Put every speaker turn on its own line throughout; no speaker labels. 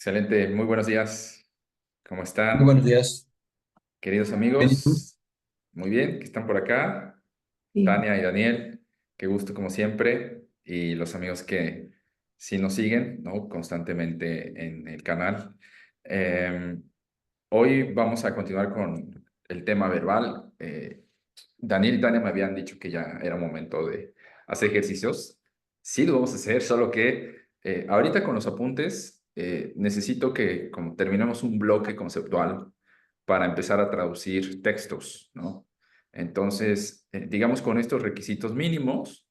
Excelente, muy buenos días. ¿Cómo
Muy
están,
buenos días.
queridos
Bien, ¿y tú?
amigos? Muy bien, que están por acá.
Sí.
Tania y Daniel, qué gusto como siempre. Y los amigos que sí nos siguen, ¿no? Constantemente en el canal. Eh, Hoy vamos a continuar con el tema verbal. Daniel y Tania me habían dicho que ya era momento de hacer ejercicios. Sí, lo vamos a hacer, solo que ahorita con los apuntes necesito que como terminemos un bloque conceptual para empezar a traducir textos, ¿no? Entonces, digamos con estos requisitos mínimos,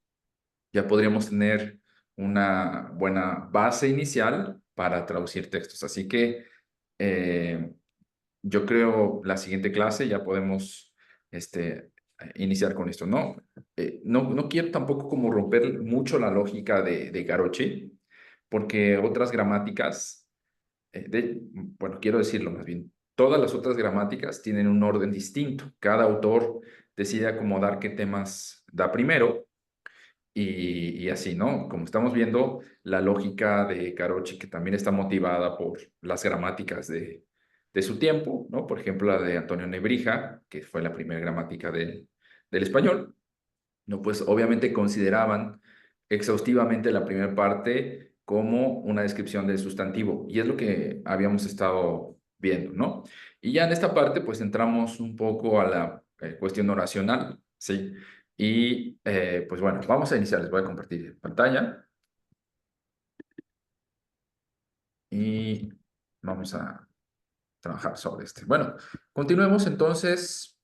ya podríamos tener una buena base inicial para traducir textos. Así que eh, yo creo la siguiente clase ya podemos iniciar con esto. No quiero tampoco como romper mucho la lógica de Garoche, porque otras gramáticas, bueno, quiero decirlo más bien, todas las otras gramáticas tienen un orden distinto. Cada autor decide acomodar qué temas da primero y así, ¿no? Como estamos viendo, la lógica de Carochi, que también está motivada por las gramáticas de su tiempo, ¿no? Por ejemplo, la de Antonio Nebrija, que fue la primera gramática del español, ¿no? Pues obviamente consideraban exhaustivamente la primera parte como una descripción del sustantivo, y es lo que habíamos estado viendo, ¿no? Y ya en esta parte, pues entramos un poco a la cuestión oracional, ¿sí? Y pues bueno, vamos a iniciar. Les voy a compartir pantalla y vamos a trabajar sobre este. Bueno, continuemos entonces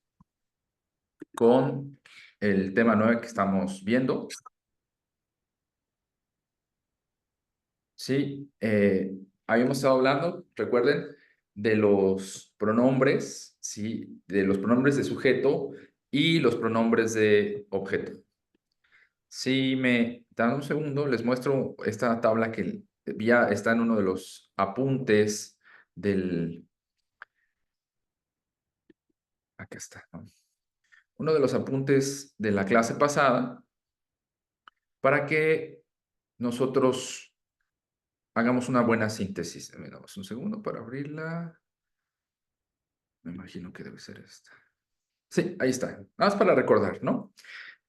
con el tema 9 que estamos viendo. Sí, habíamos estado hablando, recuerden, de los pronombres, sí, de los pronombres de sujeto y los pronombres de objeto. Si me dan un segundo, les muestro esta tabla que ya está en uno de los apuntes del... Acá está, ¿no? Uno de los apuntes de la clase pasada para que nosotros hagamos una buena síntesis. Me damos un segundo para abrirla. Me imagino que debe ser esta. Sí, ahí está. Nada más para recordar, ¿no?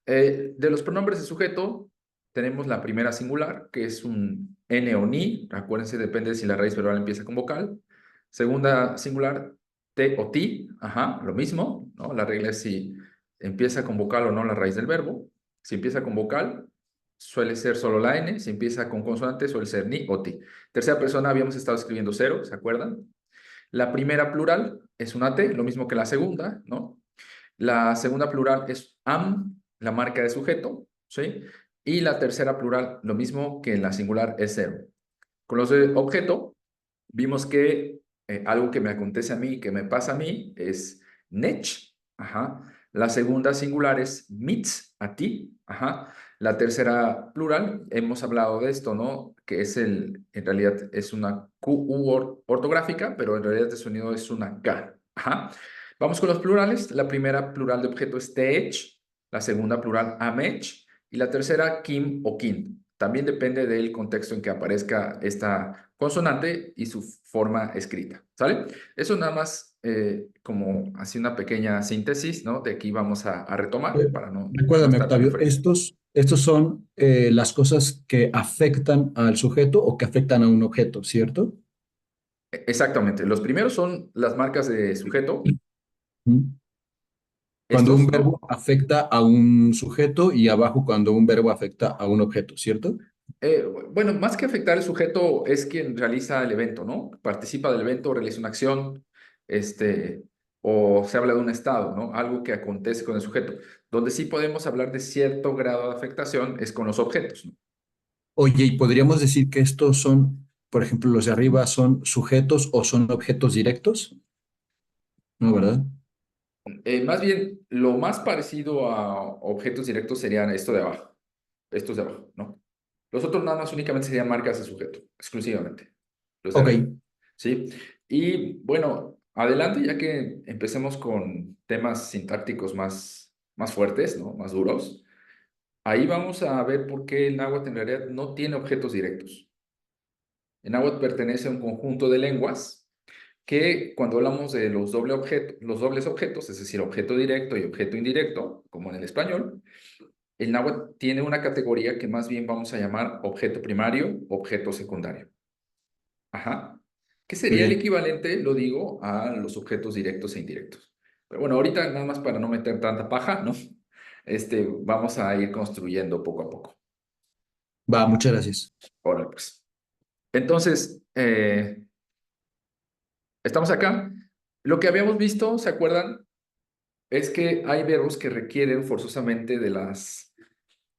De los pronombres de sujeto, tenemos la primera singular, que es un n o ni. Acuérdense, depende si la raíz verbal empieza con vocal. Segunda singular, te o ti. Ajá, lo mismo, ¿no? La regla es si empieza con vocal o no la raíz del verbo. Si empieza con vocal, suele ser solo la n. Si empieza con consonante, suele ser ni o ti. Tercera persona, habíamos estado escribiendo cero, ¿se acuerdan? La primera plural es una T, lo mismo que la segunda, ¿no? La segunda plural es am, la marca de sujeto, ¿sí? Y la tercera plural, lo mismo que en la singular, es cero. Con los de objeto, vimos que algo que me acontece a mí, que me pasa a mí, es nech, ajá. La segunda singular es mitz, a ti, ajá. La tercera plural, hemos hablado de esto, ¿no? Que es en realidad es una QU ortográfica, pero en realidad el sonido es una K, ajá. Vamos con los plurales. La primera plural de objeto es tech, la segunda plural amech y la tercera kim o kin. También depende del contexto en que aparezca esta consonante y su forma escrita, ¿sale? Eso nada más como así una pequeña síntesis, ¿no? De aquí vamos a retomar para no
Recuérdame,
estar tan
Octavio,
enfrente.
estos son las cosas que afectan al sujeto o que afectan a un objeto, ¿cierto?
Exactamente. Los primeros son las marcas de sujeto.
Mm. Cuando un
Estos,
verbo
¿no?
afecta a un sujeto y abajo cuando un verbo afecta a un objeto, ¿cierto?
Eh, bueno, más que afectar el sujeto es quien realiza el evento, ¿no? Participa del evento, realiza una acción, este, o se habla de un estado, ¿no? Algo que acontece con el sujeto. Donde sí podemos hablar de cierto grado de afectación es con los objetos, ¿no?
Oye, ¿y podríamos decir que estos son, por ejemplo, los de arriba son sujetos o son objetos directos? ¿No, verdad?
Más bien, lo más parecido a objetos directos serían esto de abajo, estos de abajo, ¿no? Los otros nada más únicamente serían marcas de sujeto, exclusivamente, los de
Ok.
arriba, ¿sí? Y bueno, adelante ya que empecemos con temas sintácticos más fuertes, ¿no? Más duros. Ahí vamos a ver por qué el náhuatl en realidad no tiene objetos directos. El náhuatl pertenece a un conjunto de lenguas que cuando hablamos de los dobles objetos, es decir, objeto directo y objeto indirecto, como en el español, el náhuatl tiene una categoría que más bien vamos a llamar objeto primario, objeto secundario. Ajá. ¿Qué
Muy
sería el
bien.
equivalente, lo digo, a los objetos directos e indirectos? Pero bueno, ahorita nada más para no meter tanta paja, ¿no? Vamos a ir construyendo poco a poco.
Va, muchas gracias.
Ahora pues. Entonces, estamos acá. Lo que habíamos visto, ¿se acuerdan? Es que hay verbos que requieren forzosamente de las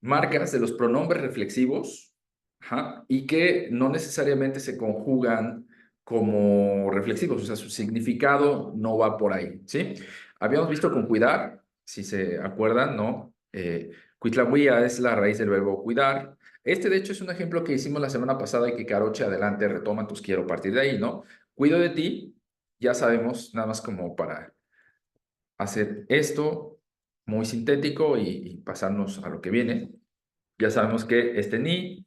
marcas de los pronombres reflexivos, ajá, y que no necesariamente se conjugan como reflexivos, o sea, su significado no va por ahí, ¿sí? Habíamos visto con cuidar, si se acuerdan, ¿no? Cuitlahuía es la raíz del verbo cuidar. De hecho, es un ejemplo que hicimos la semana pasada y que Caroche adelante retoma, entonces quiero partir de ahí, ¿no? Cuido de ti, ya sabemos, nada más como para hacer esto muy sintético y pasarnos a lo que viene. Ya sabemos que este ni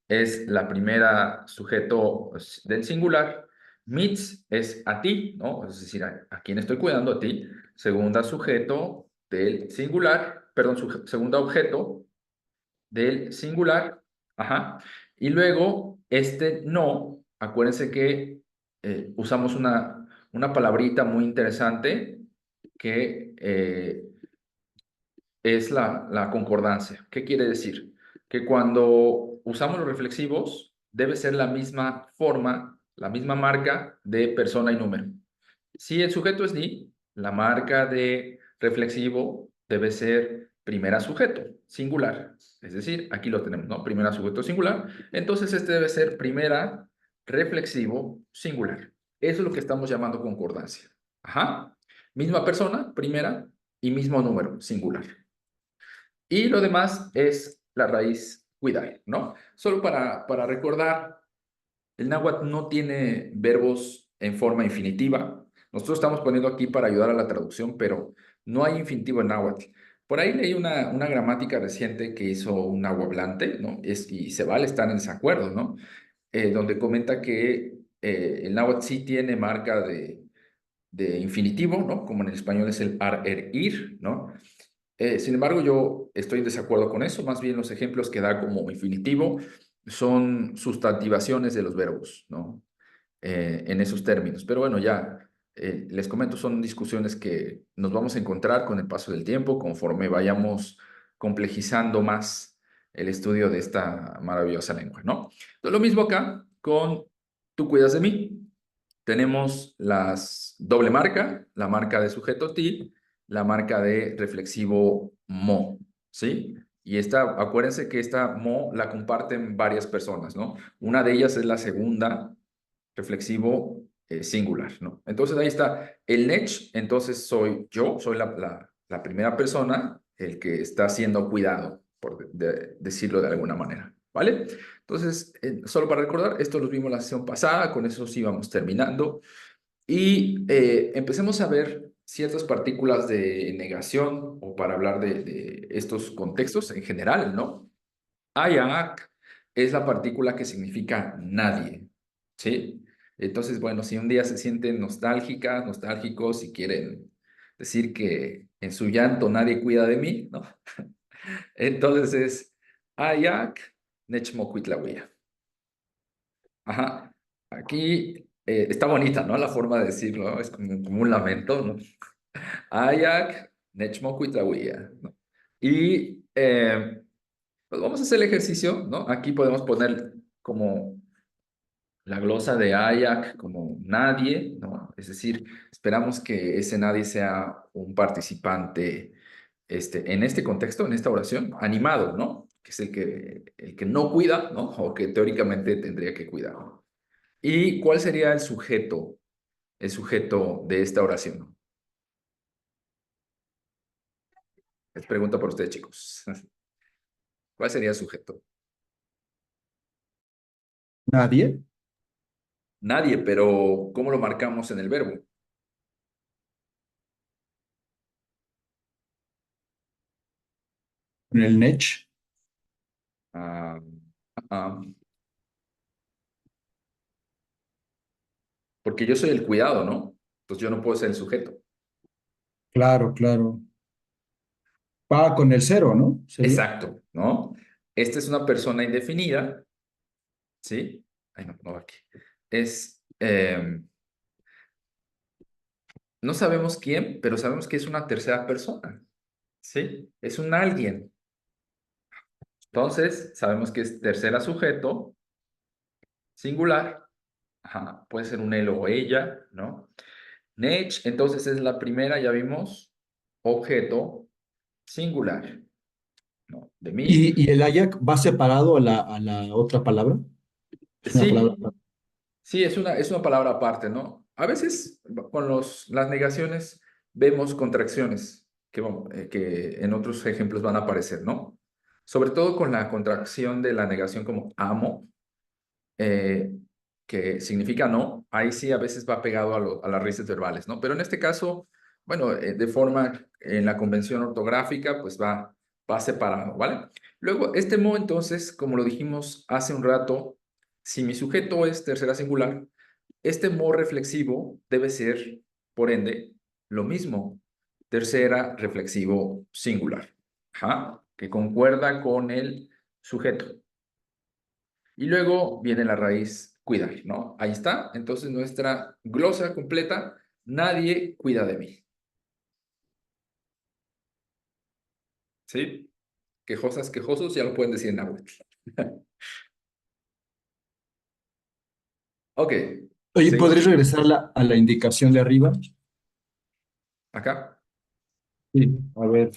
es la primera sujeto del singular. Mits es a ti, ¿no? Es decir, a quién estoy cuidando, a ti. Segunda sujeto del singular, perdón, segunda objeto del singular. Ajá. Y luego, no, acuérdense que usamos una palabrita muy interesante que es la concordancia. ¿Qué quiere decir? Que cuando usamos los reflexivos, debe ser la misma forma, la misma marca de persona y número. Si el sujeto es ni, la marca de reflexivo debe ser primera sujeto, singular. Es decir, aquí lo tenemos, ¿no? Primera sujeto singular. Entonces, este debe ser primera reflexivo singular. Eso es lo que estamos llamando concordancia. Ajá. Misma persona, primera, y mismo número, singular. Y lo demás es la raíz cuidar, ¿no? Solo para recordar, el náhuatl no tiene verbos en forma infinitiva. Nosotros estamos poniendo aquí para ayudar a la traducción, pero no hay infinitivo en náhuatl. Por ahí leí una gramática reciente que hizo un nahuablante, ¿no? Y se vale estar en desacuerdo, ¿no? Donde comenta que el náhuatl sí tiene marca de infinitivo, ¿no? Como en el español es el ar, er, ir, ¿no? Sin embargo, yo estoy en desacuerdo con eso. Más bien los ejemplos que da como infinitivo son sustantivaciones de los verbos, ¿no? En esos términos. Pero bueno, ya les comento, son discusiones que nos vamos a encontrar con el paso del tiempo, conforme vayamos complejizando más el estudio de esta maravillosa lengua, ¿no? Entonces, lo mismo acá con tú cuidas de mí. Tenemos las doble marca, la marca de sujeto ti, la marca de reflexivo mo, ¿sí? Y acuérdense que esta mo la comparten varias personas, ¿no? Una de ellas es la segunda, reflexivo singular, ¿no? Entonces ahí está el nech, entonces soy yo, soy la primera persona, el que está siendo cuidado, por decirlo de alguna manera, ¿vale? Entonces, solo para recordar, esto lo vimos la sesión pasada, con eso sí vamos terminando. Y empecemos a ver ciertas partículas de negación o para hablar de estos contextos en general, ¿no? Ayak es la partícula que significa nadie, ¿sí? Entonces, bueno, si un día se sienten nostálgicas, nostálgicos y quieren decir que en su llanto nadie cuida de mí, ¿no? Entonces es Ayak Nechmocuitlahuia. Ajá. Aquí está bonita, ¿no? La forma de decirlo, ¿no? Es como un lamento, ¿no? Ayak, Nechmocuitlahuia, ¿no? Y pues vamos a hacer el ejercicio, ¿no? Aquí podemos poner como la glosa de Ayak como nadie, ¿no? Es decir, esperamos que ese nadie sea un participante en este contexto, en esta oración, animado, ¿no? Que es el que no cuida, ¿no? O que teóricamente tendría que cuidar, ¿no? ¿Y cuál sería el sujeto de esta oración? Les pregunto por ustedes, chicos. ¿Cuál sería el sujeto?
Nadie.
Nadie, pero ¿cómo lo marcamos en el verbo?
En el Nech.
Ah, ah, porque yo soy el cuidado, ¿no? Entonces yo no puedo ser el sujeto.
Claro, claro. Va con el cero, ¿no? Sería.
Exacto, ¿no? Esta es una persona indefinida, ¿sí? Ay, no, no va aquí. Es, no sabemos quién, pero sabemos que es una tercera persona, ¿sí? Es un alguien. Entonces, sabemos que es tercera sujeto, singular. Ajá, puede ser un él o ella, ¿no? Nech, entonces es la primera, ya vimos, objeto singular, ¿no? De mí.
Y el Ajax va separado a la otra palabra. Es una palabra.
Sí, sí, es una palabra aparte, ¿no? A veces con las negaciones vemos contracciones que en otros ejemplos van a aparecer, ¿no? Sobre todo con la contracción de la negación como amo, eh, que significa no, ahí sí a veces va pegado a las raíces verbales, ¿no? Pero en este caso, bueno, de forma en la convención ortográfica, pues va separado, ¿vale? Luego, este mo, entonces, como lo dijimos hace un rato, si mi sujeto es tercera singular, este mo reflexivo debe ser, por ende, lo mismo, tercera reflexivo singular, ajá, que concuerda con el sujeto. Y luego viene la raíz cuidar, ¿no? Ahí está. Entonces nuestra glosa completa, nadie cuida de mí. ¿Sí? Quejosas, quejosos, ya lo pueden decir en náhuatl. Ok,
Oye, ¿podrías
seguimos
regresar a la indicación de arriba?
acá.
Sí, a ver.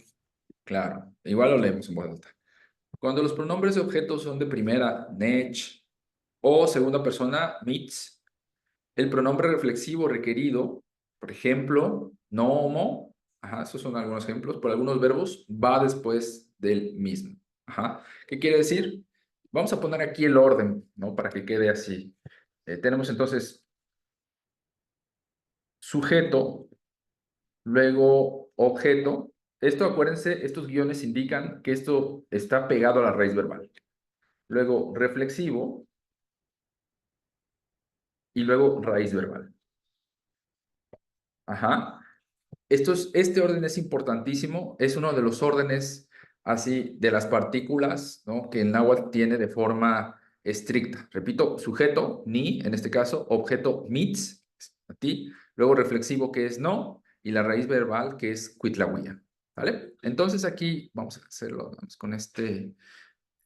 Claro, igual lo leemos en voz alta. Cuando los pronombres de objetos son de primera, nech, o segunda persona, mits, el pronombre reflexivo requerido, por ejemplo, nomo, ajá, esos son algunos ejemplos, por algunos verbos, va después del mismo. Ajá. ¿Qué quiere decir? Vamos a poner aquí el orden, ¿no? Para que quede así. Tenemos entonces sujeto, luego objeto. Esto, acuérdense, estos guiones indican que esto está pegado a la raíz verbal. Luego reflexivo y luego raíz verbal. Ajá. Este orden es importantísimo, es uno de los órdenes así de las partículas, ¿no? Que el náhuatl tiene de forma estricta. Repito, sujeto, ni, en este caso, objeto, mits, a ti, luego reflexivo, que es no, y la raíz verbal, que es cuitlahuilla, ¿vale? Entonces aquí vamos a hacerlo vamos con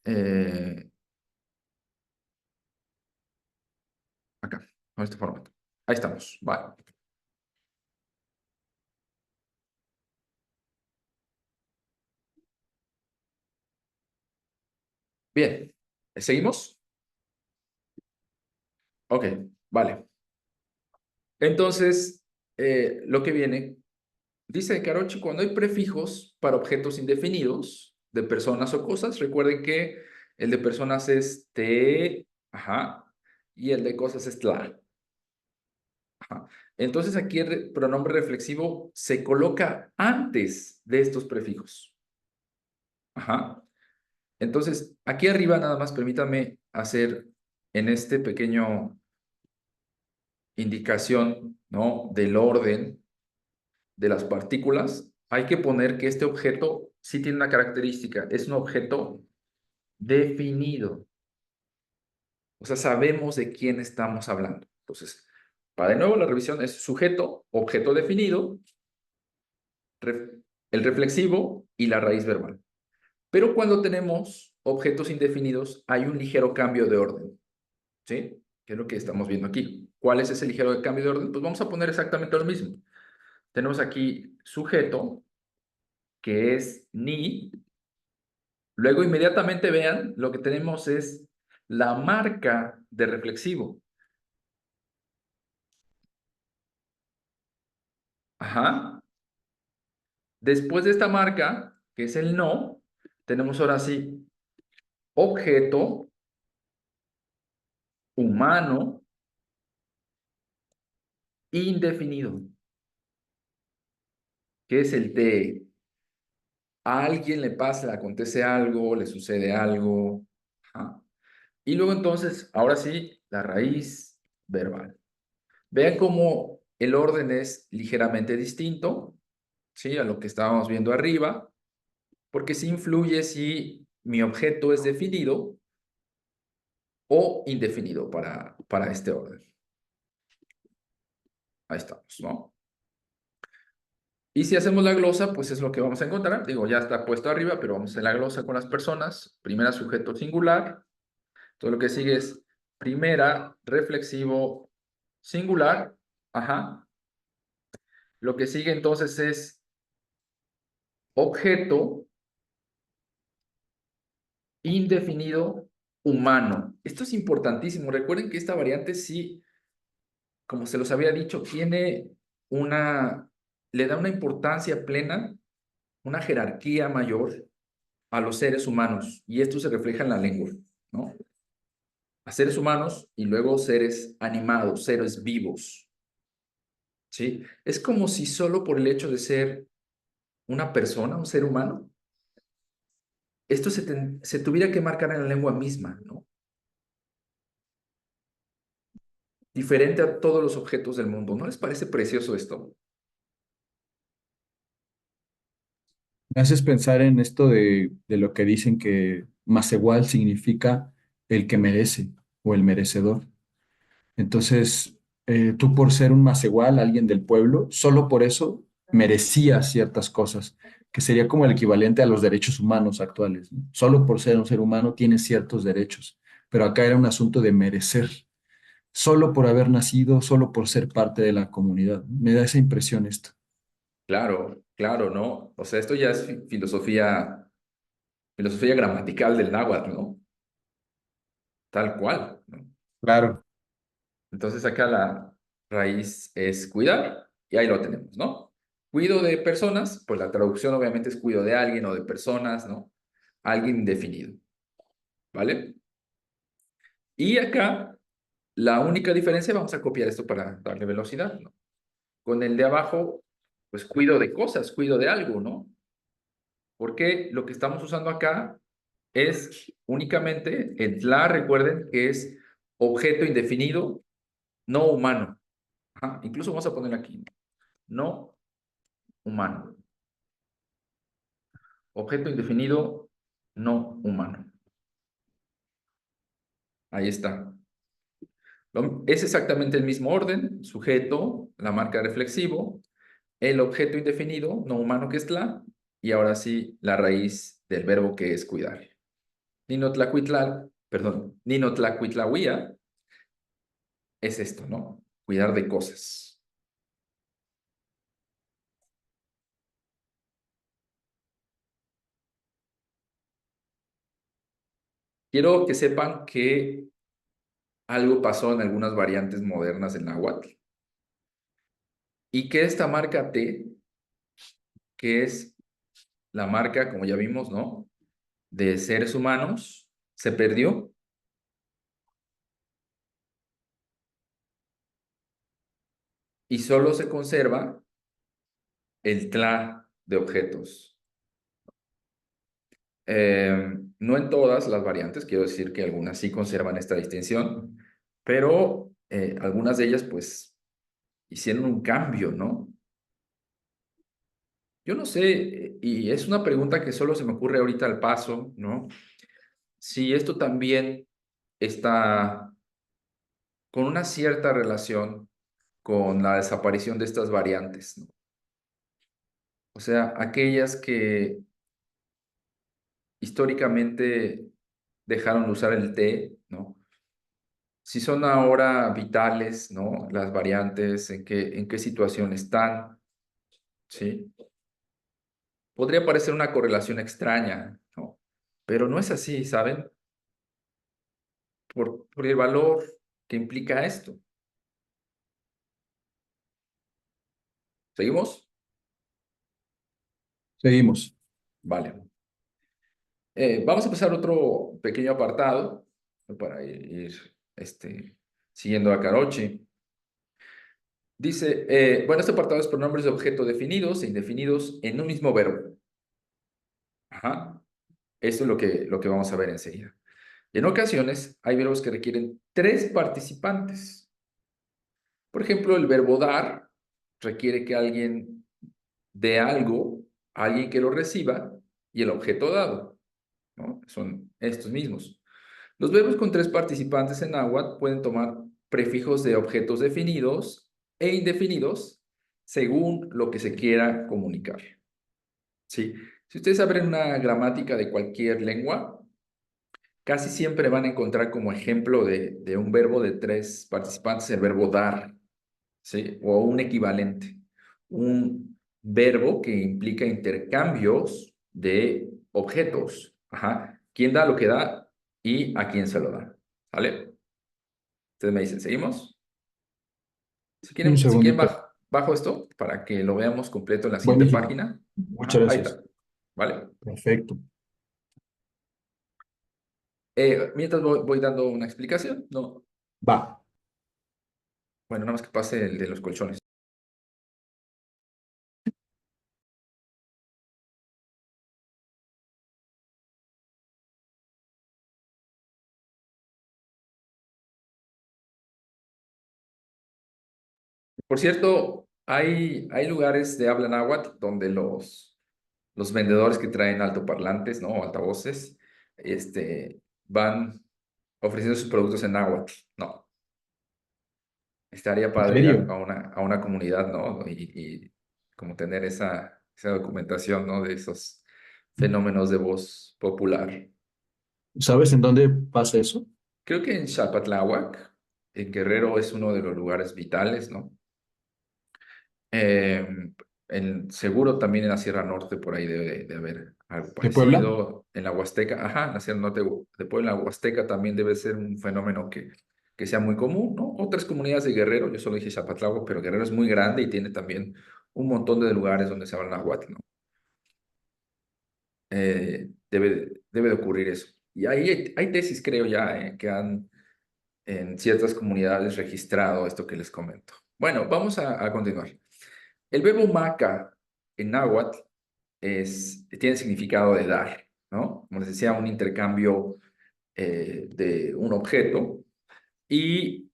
eh, acá, con este formato. Ahí estamos, vale. Bien, ¿seguimos? Ok, vale. Entonces, lo que viene, dice Carochi, cuando hay prefijos para objetos indefinidos de personas o cosas, recuerden que el de personas es te, ajá, y el de cosas es tla. Ajá. Entonces aquí el pronombre reflexivo se coloca antes de estos prefijos. Ajá. Entonces, aquí arriba nada más permítame hacer en este pequeño indicación, ¿no? Del orden de las partículas, hay que poner que este objeto sí tiene una característica, es un objeto definido. O sea, sabemos de quién estamos hablando. Entonces, para de nuevo la revisión es sujeto, objeto definido, el reflexivo y la raíz verbal. Pero cuando tenemos objetos indefinidos, hay un ligero cambio de orden. ¿Sí? ¿Qué es lo que estamos viendo aquí? ¿Cuál es ese ligero cambio de orden? Pues vamos a poner exactamente lo mismo. Tenemos aquí sujeto, que es ni. Luego inmediatamente vean, lo que tenemos es la marca de reflexivo. Ajá. Después de esta marca, que es el no, tenemos ahora sí objeto humano indefinido, que es el de a alguien le pasa, le acontece algo, le sucede algo. Ajá. Y luego entonces, ahora sí, la raíz verbal. Vean cómo el orden es ligeramente distinto, ¿sí? A lo que estábamos viendo arriba, porque sí influye si mi objeto es definido o indefinido para este orden. Ahí estamos, ¿no? Y si hacemos la glosa, pues es lo que vamos a encontrar. Digo, ya está puesto arriba, pero vamos a hacer la glosa con las personas. Primera, sujeto singular. Todo lo que sigue es primera, reflexivo, singular. Ajá. Lo que sigue entonces es objeto indefinido humano. Esto es importantísimo. Recuerden que esta variante sí, como se los había dicho, tiene le da una importancia plena, una jerarquía mayor a los seres humanos. Y esto se refleja en la lengua, ¿no? A seres humanos y luego seres animados, seres vivos, ¿sí? Es como si solo por el hecho de ser una persona, un ser humano, esto se tuviera que marcar en la lengua misma, ¿no? Diferente a todos los objetos del mundo. ¿No les parece precioso esto?
Me haces pensar en esto de lo que dicen que más igual significa el que merece o el merecedor. Entonces, tú por ser un más igual, alguien del pueblo, solo por eso merecías ciertas cosas, que sería como el equivalente a los derechos humanos actuales, ¿no? Solo por ser un ser humano tienes ciertos derechos, pero acá era un asunto de merecer, solo por haber nacido, solo por ser parte de la comunidad. Me da esa impresión esto.
Claro, claro, ¿no? O sea, esto ya es filosofía gramatical del náhuatl, ¿no? Tal cual, ¿no?
Claro.
Entonces acá la raíz es cuidar y ahí lo tenemos, ¿no? Cuido de personas, pues la traducción obviamente es cuido de alguien o de personas, ¿no? Alguien indefinido, ¿vale? Y acá la única diferencia, vamos a copiar esto para darle velocidad, ¿no? Con el de abajo, pues cuido de cosas, cuido de algo, ¿no? Porque lo que estamos usando acá es únicamente el tla, recuerden que es objeto indefinido, no humano. Ajá, incluso vamos a poner aquí, no humano. Objeto indefinido, no humano. Ahí está. Es exactamente el mismo orden, sujeto, la marca reflexivo, el objeto indefinido, no humano que es tla, y ahora sí la raíz del verbo que es cuidar. Ninotlacuitlahuia es esto, ¿no? Cuidar de cosas. Quiero que sepan que algo pasó en algunas variantes modernas del náhuatl y que esta marca T, que es la marca, como ya vimos, ¿no? De seres humanos, se perdió y solo se conserva el tla de objetos. No en todas las variantes, quiero decir que algunas sí conservan esta distinción, pero algunas de ellas pues hicieron un cambio, ¿no? Yo no sé, y es una pregunta que solo se me ocurre ahorita al paso, ¿no? Si esto también está con una cierta relación con la desaparición de estas variantes, ¿no? O sea, aquellas que históricamente dejaron de usar el té, ¿no? Si son ahora vitales, ¿no? Las variantes, en qué situación están, ¿sí? Podría parecer una correlación extraña, ¿no? Pero no es así, ¿saben? Por el valor que implica esto. ¿Seguimos?
Seguimos.
Vale. Vamos a empezar otro pequeño apartado para ir siguiendo a Carochi. Dice, bueno, este apartado es pronombres de objeto definidos e indefinidos en un mismo verbo. Ajá. Eso es lo que vamos a ver enseguida. En ocasiones hay verbos que requieren tres participantes. Por ejemplo, el verbo dar requiere que alguien dé algo a alguien que lo reciba y el objeto dado, ¿no? Son estos mismos. Los verbos con tres participantes en náhuatl pueden tomar prefijos de objetos definidos e indefinidos según lo que se quiera comunicar. ¿Sí? Si ustedes abren una gramática de cualquier lengua, casi siempre van a encontrar como ejemplo de un verbo de tres participantes el verbo dar, ¿sí? O un equivalente. Un verbo que implica intercambios de objetos. Ajá. ¿Quién da lo que da y a quién se lo da? ¿Vale? Ustedes me dicen, ¿seguimos?
Un
Si quieren
segundito.
bajo esto para que lo veamos completo en la siguiente
Buenísimo.
página.
Muchas
Ajá, ahí
gracias.
está. ¿Vale?
Perfecto.
Mientras voy dando una explicación, ¿no?
Va.
Bueno, nada más que pase el de los colchones. Por cierto, hay lugares de habla náhuatl donde los vendedores que traen altoparlantes, ¿no? O altavoces, van ofreciendo sus productos en náhuatl. No, estaría
¿En
padre ir
serio?
a una comunidad, ¿no? Y como tener esa documentación, ¿no? De esos fenómenos de voz popular.
¿Sabes en dónde pasa eso?
Creo que en Xalpatláhuac, en Guerrero, es uno de los lugares vitales, ¿no? Eh, seguro también en la Sierra Norte, por ahí debe de haber algo
¿De Puebla?
parecido. En la Huasteca, ajá, en la Sierra Norte de Puebla, la Huasteca también debe ser un fenómeno que sea muy común, ¿no? Otras comunidades de Guerrero, yo solo dije Zapatlagua, pero Guerrero es muy grande y tiene también un montón de lugares donde se habla náhuatl, ¿no? Debe de ocurrir eso. Y ahí hay tesis, creo ya, que han en ciertas comunidades registrado esto que les comento. Bueno, vamos a continuar. El verbo maca en náhuatl tiene significado de dar, ¿no? Como les decía, un intercambio de un objeto. Y,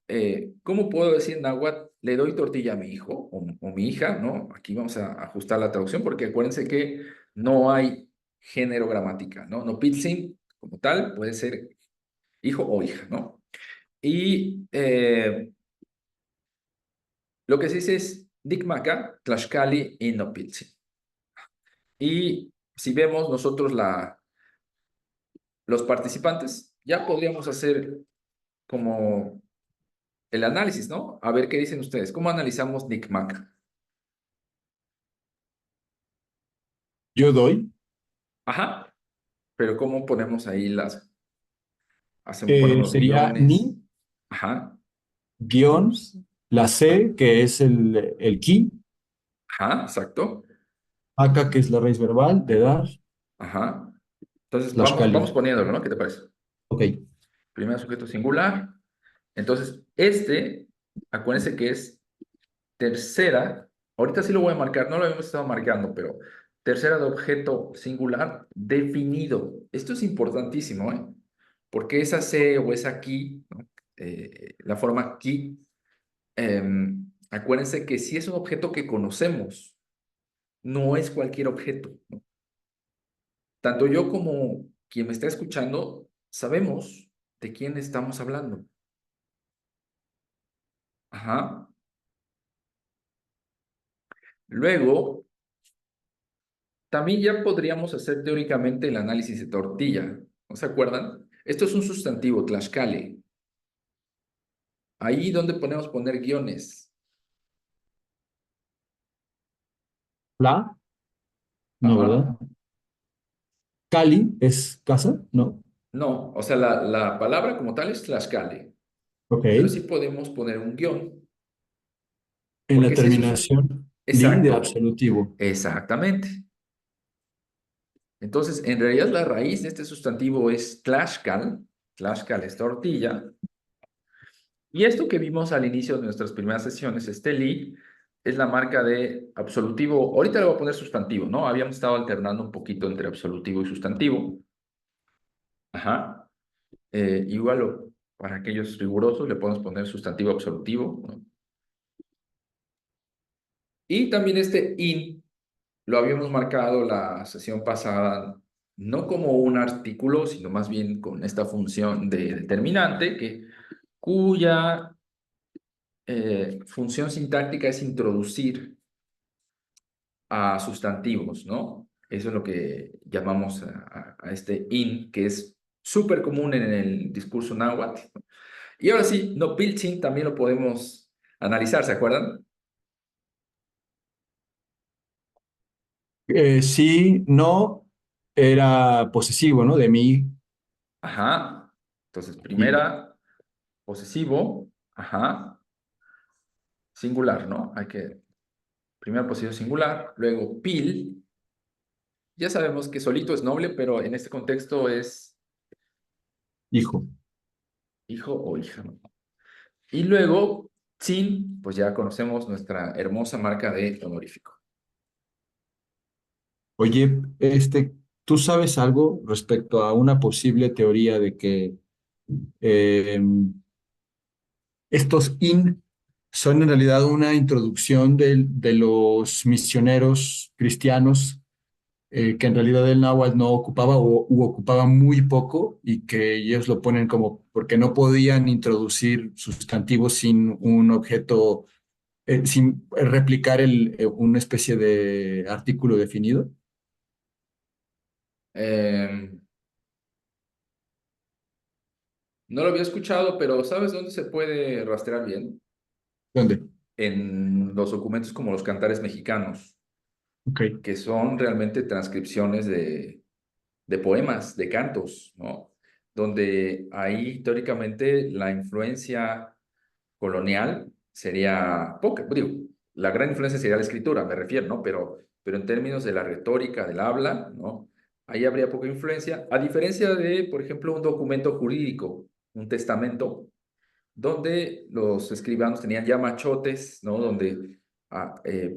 ¿cómo puedo decir en náhuatl? Le doy tortilla a mi hijo o mi hija, ¿no? Aquí vamos a ajustar la traducción porque acuérdense que no hay género gramatical, ¿no? No pilsin como tal puede ser hijo o hija, ¿no? Y lo que se dice es Dikmaka, Tlaxcali y Nopilsin. Y si vemos nosotros los participantes, ya podríamos hacer como el análisis, ¿no? A ver qué dicen ustedes. ¿Cómo analizamos Dikmaka?
Yo doy.
Ajá, pero ¿cómo ponemos ahí ponemos
Sería
guiones?
ni
Ajá,
guión, la C, que es el ki,
ajá, exacto.
acá, que es la raíz verbal de dar,
Ajá. Entonces, vamos
Tlaxcali.
poniéndolo, ¿no? ¿Qué te parece?
Ok.
Primer sujeto singular. Entonces, acuérdense que es tercera, ahorita sí lo voy a marcar, no lo habíamos estado marcando, pero tercera de objeto singular definido. Esto es importantísimo, ¿eh? Porque esa C o esa aquí, ¿no? La forma aquí, acuérdense que si es un objeto que conocemos, no es cualquier objeto, ¿no? Tanto yo como quien me está escuchando sabemos de quién estamos hablando. Ajá. Luego, también ya podríamos hacer teóricamente el análisis de tortilla. ¿No se acuerdan? Esto es un sustantivo, tlaxcale. Ahí donde podemos poner guiones.
La, no,
Ajá.
¿verdad? Cali es casa, ¿no?
No, o sea, la palabra como tal es tlaxcale,
Ok.
pero sí podemos poner un guión,
En la
porque si eso es
terminación, li de
exacto,
absolutivo.
exactamente. Entonces, en realidad la raíz de este sustantivo es tlaxcal, tlaxcal es tortilla, y esto que vimos al inicio de nuestras primeras sesiones, este li, es la marca de absolutivo. Ahorita le voy a poner sustantivo, ¿no? Habíamos estado alternando un poquito entre absolutivo y sustantivo. Ajá. Igual para aquellos rigurosos le podemos poner sustantivo absolutivo, ¿no? Y también este in lo habíamos marcado la sesión pasada, no como un artículo, sino más bien con esta función de determinante, cuya función sintáctica es introducir a sustantivos, ¿no? Eso es lo que llamamos a este in, que es súper común en el discurso náhuatl. Y ahora sí, no pilchin también lo podemos analizar, ¿se acuerdan?
Sí, no, era posesivo, ¿no? De mí.
Ajá. Entonces,
Y,
primera, posesivo, ajá, singular, ¿no? Primera posesivo singular, luego pil, ya sabemos que solito es noble, pero en este contexto es
hijo.
hijo o hija, ¿no? Y luego, sin, pues ya conocemos nuestra hermosa marca de honorífico.
Oye, ¿tú sabes algo respecto a una posible teoría de que eh, estos in son en realidad una introducción de los misioneros cristianos que en realidad el náhuatl no ocupaba u ocupaba muy poco y que ellos lo ponen como porque no podían introducir sustantivos sin un objeto, sin replicar una especie de artículo definido?
Eh, no lo había escuchado, pero ¿sabes dónde se puede rastrear bien?
¿Dónde?
En los documentos como los cantares mexicanos,
Ok,
que son realmente transcripciones de poemas, de cantos, ¿no? Donde ahí teóricamente la influencia colonial sería poca, digo, la gran influencia sería la escritura, me refiero, ¿no? Pero en términos de la retórica, del habla, ¿no? Ahí habría poca influencia, a diferencia de, por ejemplo, un documento jurídico, un testamento, donde los escribanos tenían ya machotes, ¿no? Donde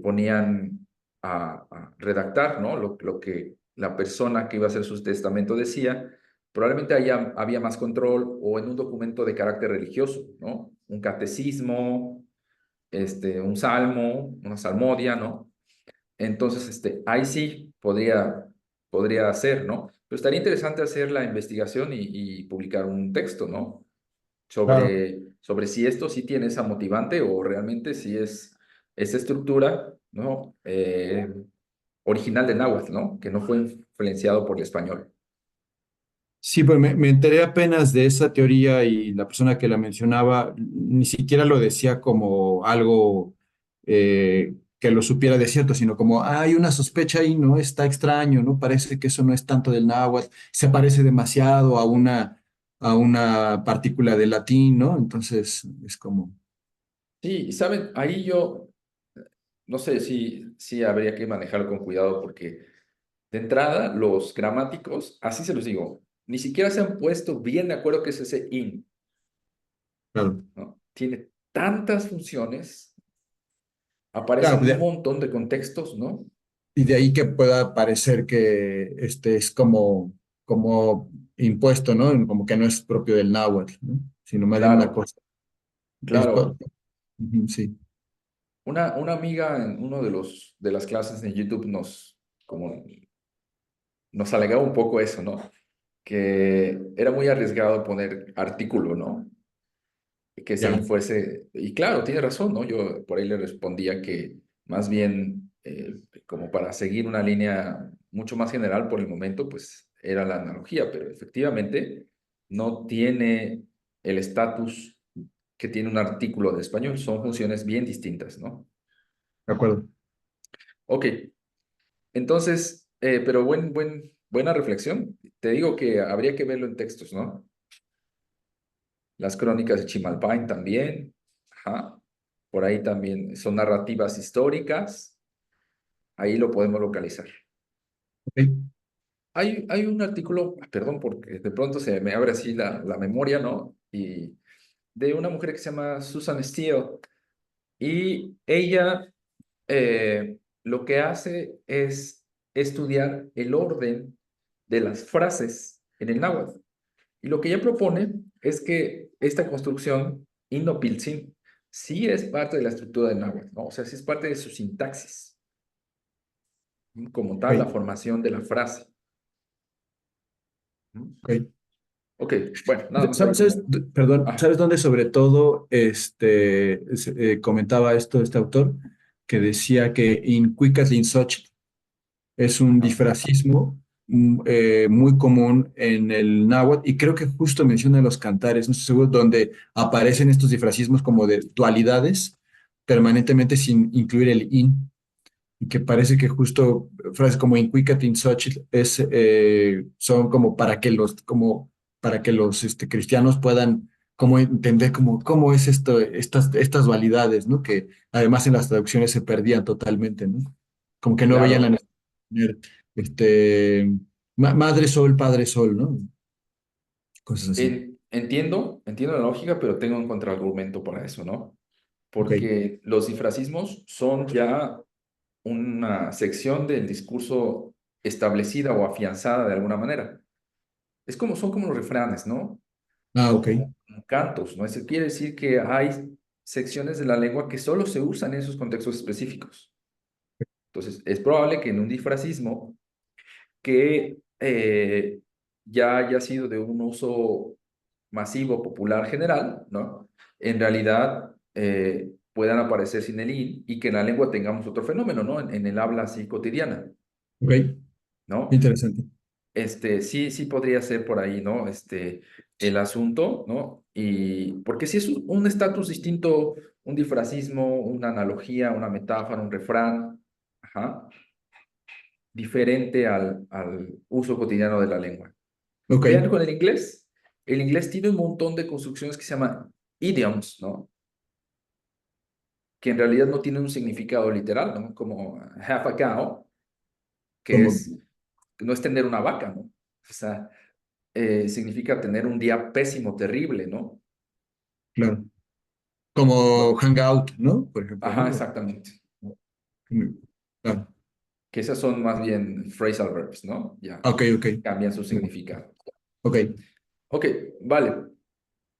ponían a redactar, ¿no? Lo que la persona que iba a hacer su testamento decía. Probablemente había más control o en un documento de carácter religioso, ¿no? Un catecismo, un salmo, una salmodia, ¿no? Entonces, ahí sí podría ser, ¿no? Pero estaría interesante hacer la investigación y publicar un texto, ¿no?
claro.
Sobre si esto sí tiene esa motivante o realmente si es esa estructura, ¿no? Original de náhuatl, ¿no? Que no fue influenciado por el español.
Sí, pues me enteré apenas de esa teoría y la persona que la mencionaba ni siquiera lo decía como algo que lo supiera de cierto, sino como hay una sospecha ahí, ¿no? Está extraño, ¿no? Parece que eso no es tanto del náhuatl, se parece demasiado a una partícula del latín, ¿no? Entonces es como,
Sí, y saben, ahí yo no sé si habría que manejarlo con cuidado porque de entrada los gramáticos, así se los digo, ni siquiera se han puesto bien de acuerdo que es ese in,
claro,
¿no? Tiene tantas funciones, aparece
claro,
en un montón de contextos, ¿no?
y de ahí que pueda parecer que este es como impuesto, ¿no? Como que no es propio del náhuatl, ¿no? Sino más bien una
Claro,
cosa. Es,
claro.
ujú, sí,
Una amiga en uno de las clases de YouTube nos alegaba un poco eso, ¿no? Que era muy arriesgado poner artículo, ¿no? Que ese
ya,
in fuese, y claro, tiene razón, ¿no? Yo por ahí le respondía que más bien, como para seguir una línea mucho más general por el momento, pues era la analogía, pero efectivamente no tiene el estatus que tiene un artículo de español, son funciones bien distintas, ¿no?
de acuerdo.
Ok, entonces, pero buena reflexión. Te digo que habría que verlo en textos, ¿no? Las crónicas de Chimalpain también. Ajá. Por ahí también son narrativas históricas. Ahí lo podemos localizar.
Ok.
Hay un artículo, perdón, porque de pronto se me abre así la memoria, ¿no? Y de una mujer que se llama Susan Steele. Y ella lo que hace es estudiar el orden de las frases en el náhuatl. Y lo que ella propone es que esta construcción, Indopiltzin, sí es parte de la estructura del náhuatl, ¿no? O sea, sí es parte de su sintaxis, ¿no? Como tal, la
Ok,
formación de la frase. ¿No?
ok.
Ok, bueno, nada más ahí
¿Sabes,
como...
perdón,
Ah,
¿sabes dónde sobre todo comentaba esto este autor? Que decía que in Cuicatl Xochitl es un
ajá,
difracismo muy común en el náhuatl y creo que justo menciona los cantares, no estoy seguro, donde aparecen estos difracismos como de dualidades permanentemente sin incluir el in y que parece que justo frases como in Cuicatl Xochitl son como para que los cristianos puedan como entender cómo es esto, estas dualidades, ¿no? Que además en las traducciones se perdían totalmente, ¿no? Como que no veían la
claro.
necesidad de tener madre sol, padre sol, ¿no? Cosas así.
Entiendo la lógica, pero tengo un contraargumento para eso, ¿no?
Ok.
Porque los difracismos son ya una sección del discurso establecida o afianzada de alguna manera. Son como los refranes, ¿no?
Ah,
O
ok.
como cantos, ¿no? Eso quiere decir que hay secciones de la lengua que solo se usan en esos contextos específicos. Entonces, es probable que en un difracismo que ya haya sido de un uso masivo, popular, general, ¿no? En realidad puedan aparecer sin el in y que en la lengua tengamos otro fenómeno, ¿no? En el habla así cotidiana,
Ok.
¿no?
Interesante.
Sí podría ser por ahí, ¿no? El asunto, ¿no? Y porque si es un estatus distinto, un difracismo, una analogía, una metáfora, un refrán, ajá, diferente al uso cotidiano de la lengua.
Ok.
Vean con el inglés. El inglés tiene un montón de construcciones que se llaman idioms, ¿no? Que en realidad no tienen un significado literal, ¿no? Como half a cow, que
Como,
es, no es tener una vaca, ¿no? O sea, significa tener un día pésimo, terrible, ¿no?
claro. Como
¿No?
hangout, ¿no? Por ejemplo,
Ajá,
¿no?
exactamente. ¿No?
Claro.
Que esas son más bien phrasal verbs, ¿no? Ya
Ok, ok.
cambian su significado.
Ok.
Ok, vale.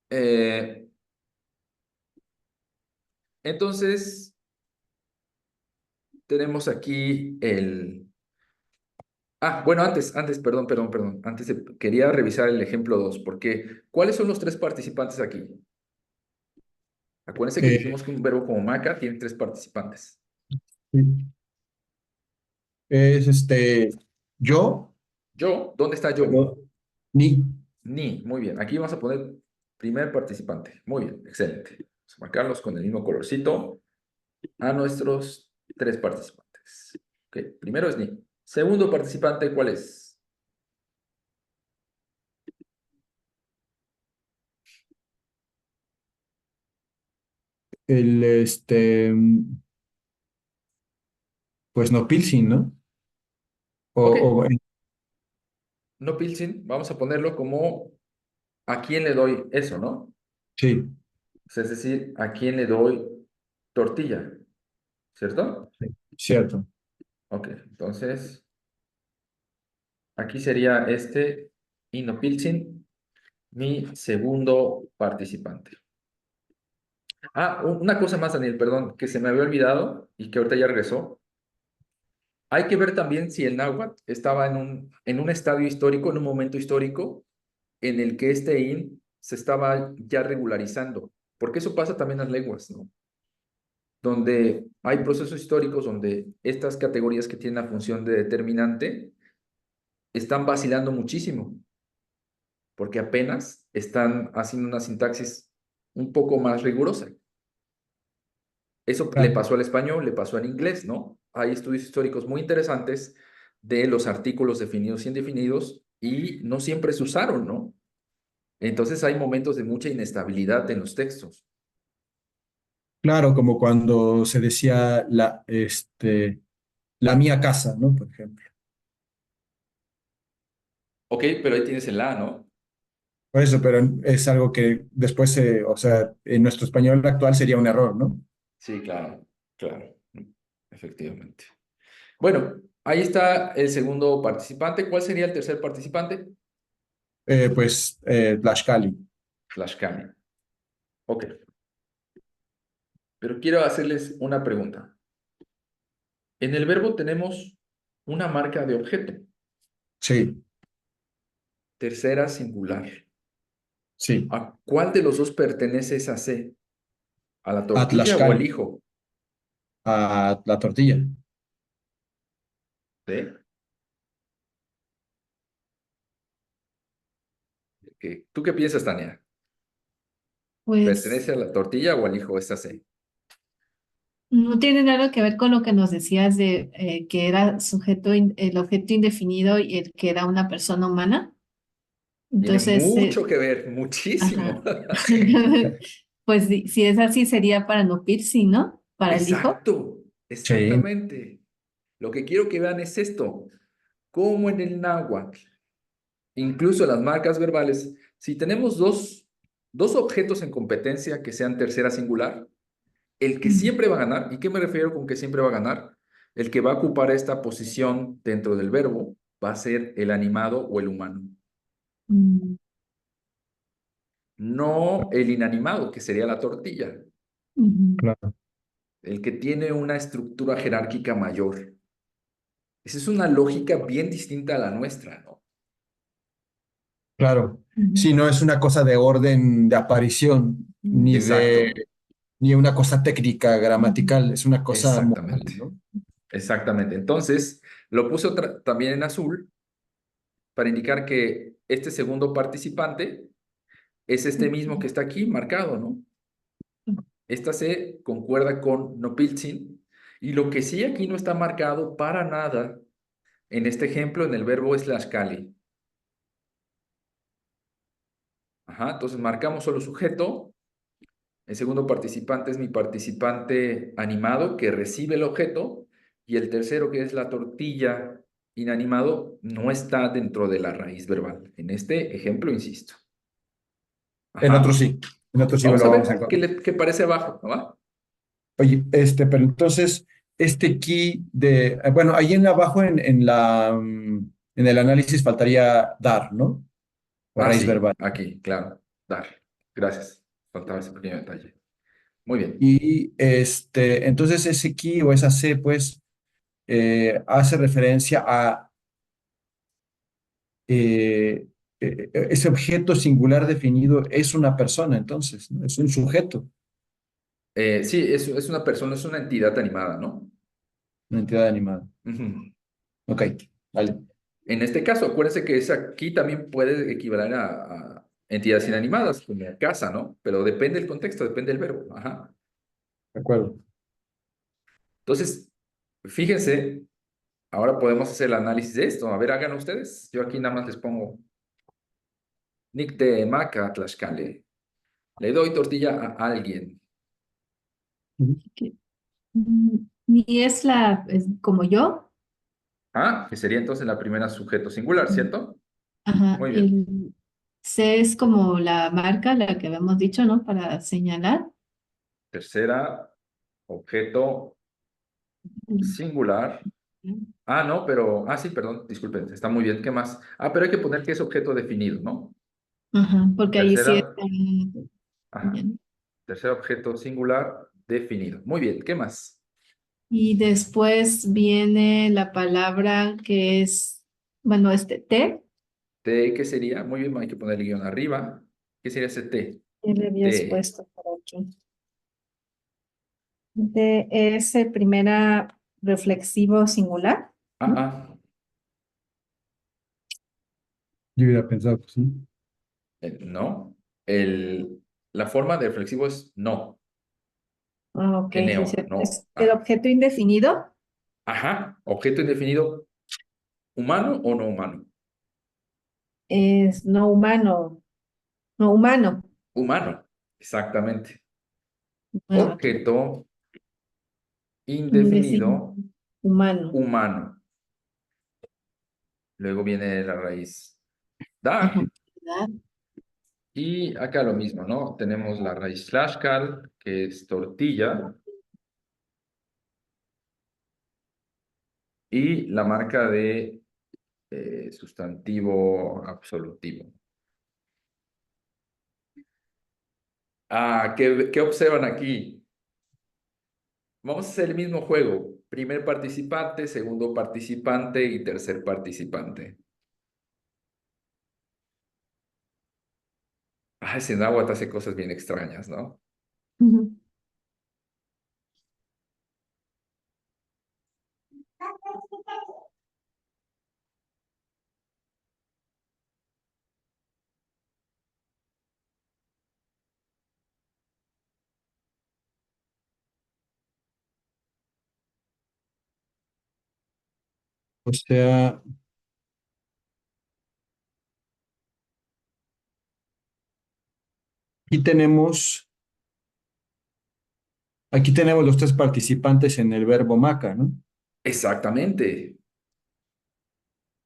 Eh, entonces, tenemos aquí el... Ah, bueno, perdón. Quería revisar el ejemplo 2 porque ¿cuáles son los tres participantes aquí? Acuérdense que
Eh,
dijimos que un verbo como maca tiene tres participantes.
es yo,
Yo, ¿dónde está yo?
luego, ni,
Ni, muy bien. Aquí vamos a poner primer participante. Muy bien, excelente. Vamos a marcarlos con el mismo colorcito a nuestros tres participantes. Ok, primero es ni. Segundo participante, ¿cuál es?
el, pues no pilsin, ¿no? O,
Ok,
o
no pilsen, vamos a ponerlo como ¿a quién le doy eso, no?
sí,
O sea, es decir, ¿a quién le doy tortilla? ¿Cierto?
sí, cierto.
Ok, entonces aquí sería Inopilsin, mi segundo participante. Ah, una cosa más, Daniel, perdón, que se me había olvidado y que ahorita ya regresó. Hay que ver también si el náhuatl estaba en un estadio histórico, en un momento histórico, en el que este in se estaba ya regularizando, porque eso pasa también en las lenguas, ¿no? Donde hay procesos históricos donde estas categorías que tienen la función de determinante están vacilando muchísimo, porque apenas están haciendo una sintaxis un poco más rigurosa. Eso le
Claro.
pasó al español, le pasó al inglés, ¿no? Hay estudios históricos muy interesantes de los artículos definidos y indefinidos y no siempre se usaron, ¿no? Entonces hay momentos de mucha inestabilidad en los textos.
Claro, como cuando se decía la mía casa, ¿no? Por ejemplo.
Ok, pero ahí tienes el A, ¿no?
Por eso, pero es algo que después, o sea, en nuestro español actual sería un error, ¿no?
Sí, claro, efectivamente. Bueno, ahí está el segundo participante. ¿Cuál sería el tercer participante?
Pues Tlaxcali.
Tlaxcala. Ok. Pero quiero hacerles una pregunta. En el verbo tenemos una marca de objeto,
Sí,
tercera singular.
sí.
¿A cuál de los dos pertenece esa C? ¿A la
A
tortilla o al
Tlaxcal,
hijo?
a la tortilla.
¿Sí? ¿Tú qué piensas, Tania?
Pues
¿Pertenece a la tortilla o al hijo esa C?
no tiene nada que ver con lo que nos decías de que era el objeto indefinido y el que era una persona humana.
Tiene
Entonces,
mucho que ver, muchísimo.
ajá. Pues si es así, sería para no piercing, ¿no? Para el hijo.
Exacto,
Sí,
exactamente. Lo que quiero que vean es esto, como en el náhuatl, incluso las marcas verbales, si tenemos dos objetos en competencia que sean tercera singular, el que
Mm,
siempre va a ganar, ¿y qué me refiero con que siempre va a ganar? El que va a ocupar esta posición dentro del verbo va a ser el animado o el humano,
mm,
no el inanimado, que sería la tortilla,
ujú,
claro,
el que tiene una estructura jerárquica mayor. Esa es una lógica bien distinta a la nuestra, ¿no?
claro.
ujú,
Sí, no es una cosa de orden de aparición,
mm,
Exacto,
ni una cosa técnica,
ujú,
gramatical, es una cosa moral,
exactamente,
¿no?
exactamente. Entonces, lo puse también en azul para indicar que este segundo participante es este mismo que está aquí marcado, ¿no? Esta C concuerda con Nopilzin, y lo que sí aquí no está marcado para nada en este ejemplo en el verbo es Tlaxcali. Ajá, entonces marcamos solo sujeto. El segundo participante es mi participante animado que recibe el objeto, y el tercero, que es la tortilla inanimado, no está dentro de la raíz verbal. En este ejemplo, insisto. Ajá.
En otro sí
Vamos a
lo vamos a
ver qué,
encontrar.
qué parece abajo, ¿no va?
Oye, pero entonces, este key bueno, ahí en abajo en el análisis faltaría dar, ¿no? O
Ah,
raíz
sí,
verbal.
aquí, claro. Dar. Gracias. Faltaba ese pequeño detalle. Muy bien.
Y entonces ese key o esa C, pues, hace referencia a ese objeto singular definido es una persona, entonces, ¿no? Es un sujeto,
Sí, es una persona, es una entidad animada, ¿no?
una entidad animada.
Ujú.
Ok, vale.
En este caso, acuérdense que aquí también puede equivaler a entidades inanimadas, como casa, ¿no? Pero depende del contexto, depende del verbo. Ajá.
De acuerdo.
Entonces, fíjense, ahora podemos hacer el análisis de esto. A ver, hagan ustedes. Yo aquí nada más les pongo Nick de Maca Tlaxcale. Le doy tortilla a alguien.
Ujú.
que- Ni es como yo.
Ah, que sería entonces la primera sujeto singular, ¿cierto?
Ajá,
Muy bien.
el C es como la marca, la que habíamos dicho, ¿no? Para señalar.
Tercera, objeto singular. Ah, no, pero, sí, perdón, disculpen, está muy bien. ¿Qué más? Ah, pero hay que poner que es objeto definido, ¿no?
Ajá, porque ahí sí
Tercera,
está.
ajá,
Bien.
tercer objeto singular definido. Muy bien, ¿qué más?
Y después viene la palabra que es, bueno, T,
T, ¿qué sería? Muy bien, hay que poner el guión arriba. ¿Qué sería ese T?
que le habías
T.
puesto por aquí. D es el primera reflexivo singular,
Ah,
¿no?
ah,
Yo hubiera pensado que sí.
no. La forma de reflexivo es no.
Ah, ok,
NO, no.
es el
Ajá.
objeto indefinido,
Ajá. Objeto indefinido, ¿humano o no humano?
es no humano, no humano.
Humano, exactamente.
Ah, ok.
Objeto
Indefinido,
indefinido,
humano.
humano. Luego viene la raíz
Ajá.
dar.
¿Verdad?
Y acá lo mismo, ¿no? Tenemos la raíz flashcard, que es tortilla, y la marca de sustantivo absolutivo. Ah, ¿qué observan aquí? Vamos a hacer el mismo juego. Primer participante, segundo participante y tercer participante. Ah, ese náhuatl hace cosas bien extrañas, ¿no?
Ujú.
O sea, aquí tenemos, aquí tenemos los tres participantes en el verbo maca, ¿no?
Exactamente.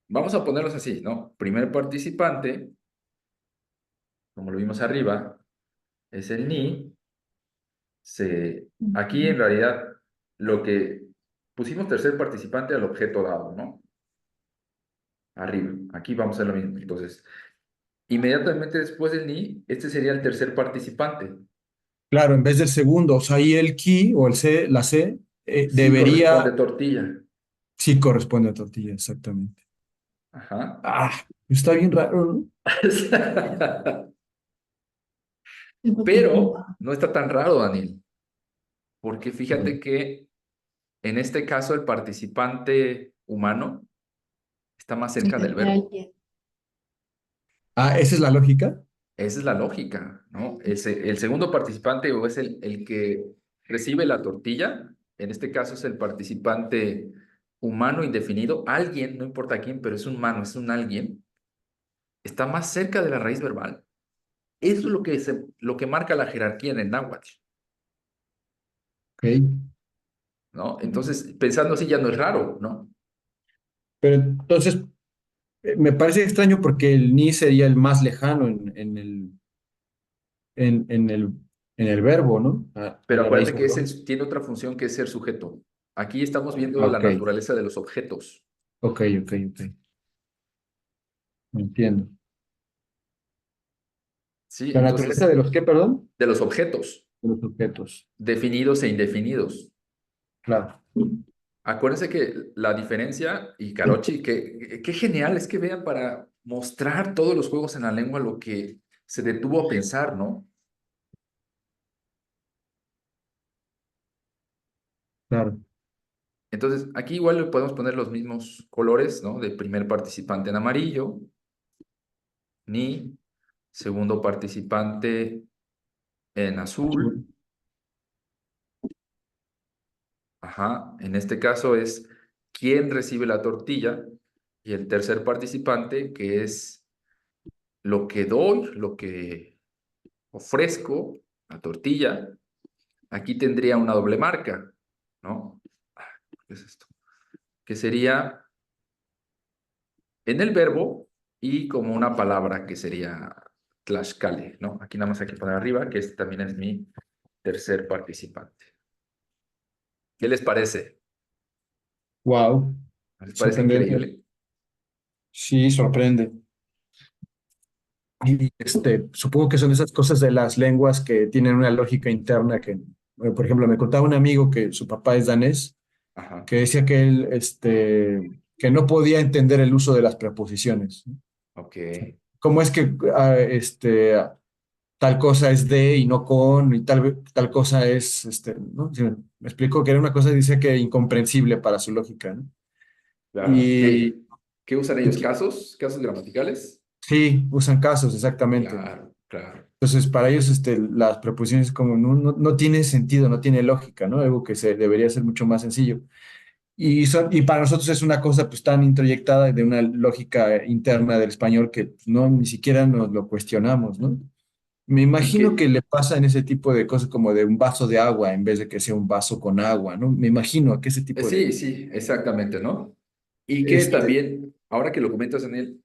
Vamos a ponerlos así, ¿no? Primer participante, como lo vimos arriba, es el ni. Aquí en realidad lo que pusimos tercer participante al objeto dado, ¿no? Arriba. Aquí vamos a hacer lo mismo. Entonces, inmediatamente después del ni, este sería el tercer participante.
Claro, en vez del segundo, o sea, ahí el ki o el C, la C,
Sí corresponde
debería,
tortilla.
sí corresponde a tortilla, exactamente.
Ajá.
Ah, está bien raro, ¿no?
Un poquito.
Pero no está tan raro, Daniel, porque
Mm.
fíjate que en este caso el participante humano está más cerca del
De
verbo.
alguien.
Ah, esa es la lógica.
Esa es la lógica, ¿no? El segundo participante o es el que recibe la tortilla, en este caso es el participante humano indefinido, alguien, no importa quién, pero es un humano, es un alguien, está más cerca de la raíz verbal. Eso es lo que marca la jerarquía en el náhuatl,
Ok.
¿no? Entonces, pensando así ya no es raro, ¿no?
Pero entonces, me parece extraño porque el ni sería el más lejano en, en el, en el verbo, ¿no? A
Pero
la raíz
acuérdate que
verbal.
tiene otra función que es ser sujeto. Aquí estamos viendo
Ah,
la
ok,
naturaleza de los objetos,
ok. Entiendo.
¿sí?
La naturaleza
Entonces,
de los qué, perdón?
de los objetos,
De los objetos.
definidos e indefinidos.
Claro.
Acuérdense que la diferencia, y Carochi, que qué genial es que vean para mostrar todos los juegos en la lengua lo que se detuvo a pensar, ¿no?
Claro.
Entonces, aquí igual le podemos poner los mismos colores, ¿no? De primer participante en amarillo, ni segundo participante en azul, ajá, en este caso es quién recibe la tortilla, y el tercer participante, que es lo que doy, lo que ofrezco, la tortilla. Aquí tendría una doble marca, ¿no? ¿Qué es esto? Que sería en el verbo y como una palabra que sería tlaxcale, ¿no? Aquí nada más hay que poner arriba, que este también es mi tercer participante. ¿Qué les parece?
Wow.
¿Les parece
Sorprendente.
increíble?
Sí, sorprende. Y supongo que son esas cosas de las lenguas que tienen una lógica interna que, por ejemplo, me contaba un amigo que su papá es danés,
Ajá,
que decía que él, que no podía entender el uso de las preposiciones.
ok,
¿Cómo es que tal cosa es de y no con, y tal cosa es, ¿no? Sí, me explico que era una cosa, dice que incomprensible para su lógica, ¿no?
claro.
Y,
¿Qué usan
y
ellos? ¿Casos? ¿Casos gramaticales?
sí, usan casos, exactamente.
Claro, claro.
Entonces, para ellos, las preposiciones como no tiene sentido, no tiene lógica, ¿no? Algo que se debería ser mucho más sencillo. Y para nosotros es una cosa pues tan introyectada de una lógica interna del español que pues, no, ni siquiera nos lo cuestionamos, ¿no? Me
Y
imagino que
que,
le pasa en ese tipo de cosas como de un vaso de agua en vez de que sea un vaso con agua, ¿no? Me imagino que ese tipo
sí,
de,
sí, exactamente, ¿no? Y que
este,
también, ahora que lo comentas en él,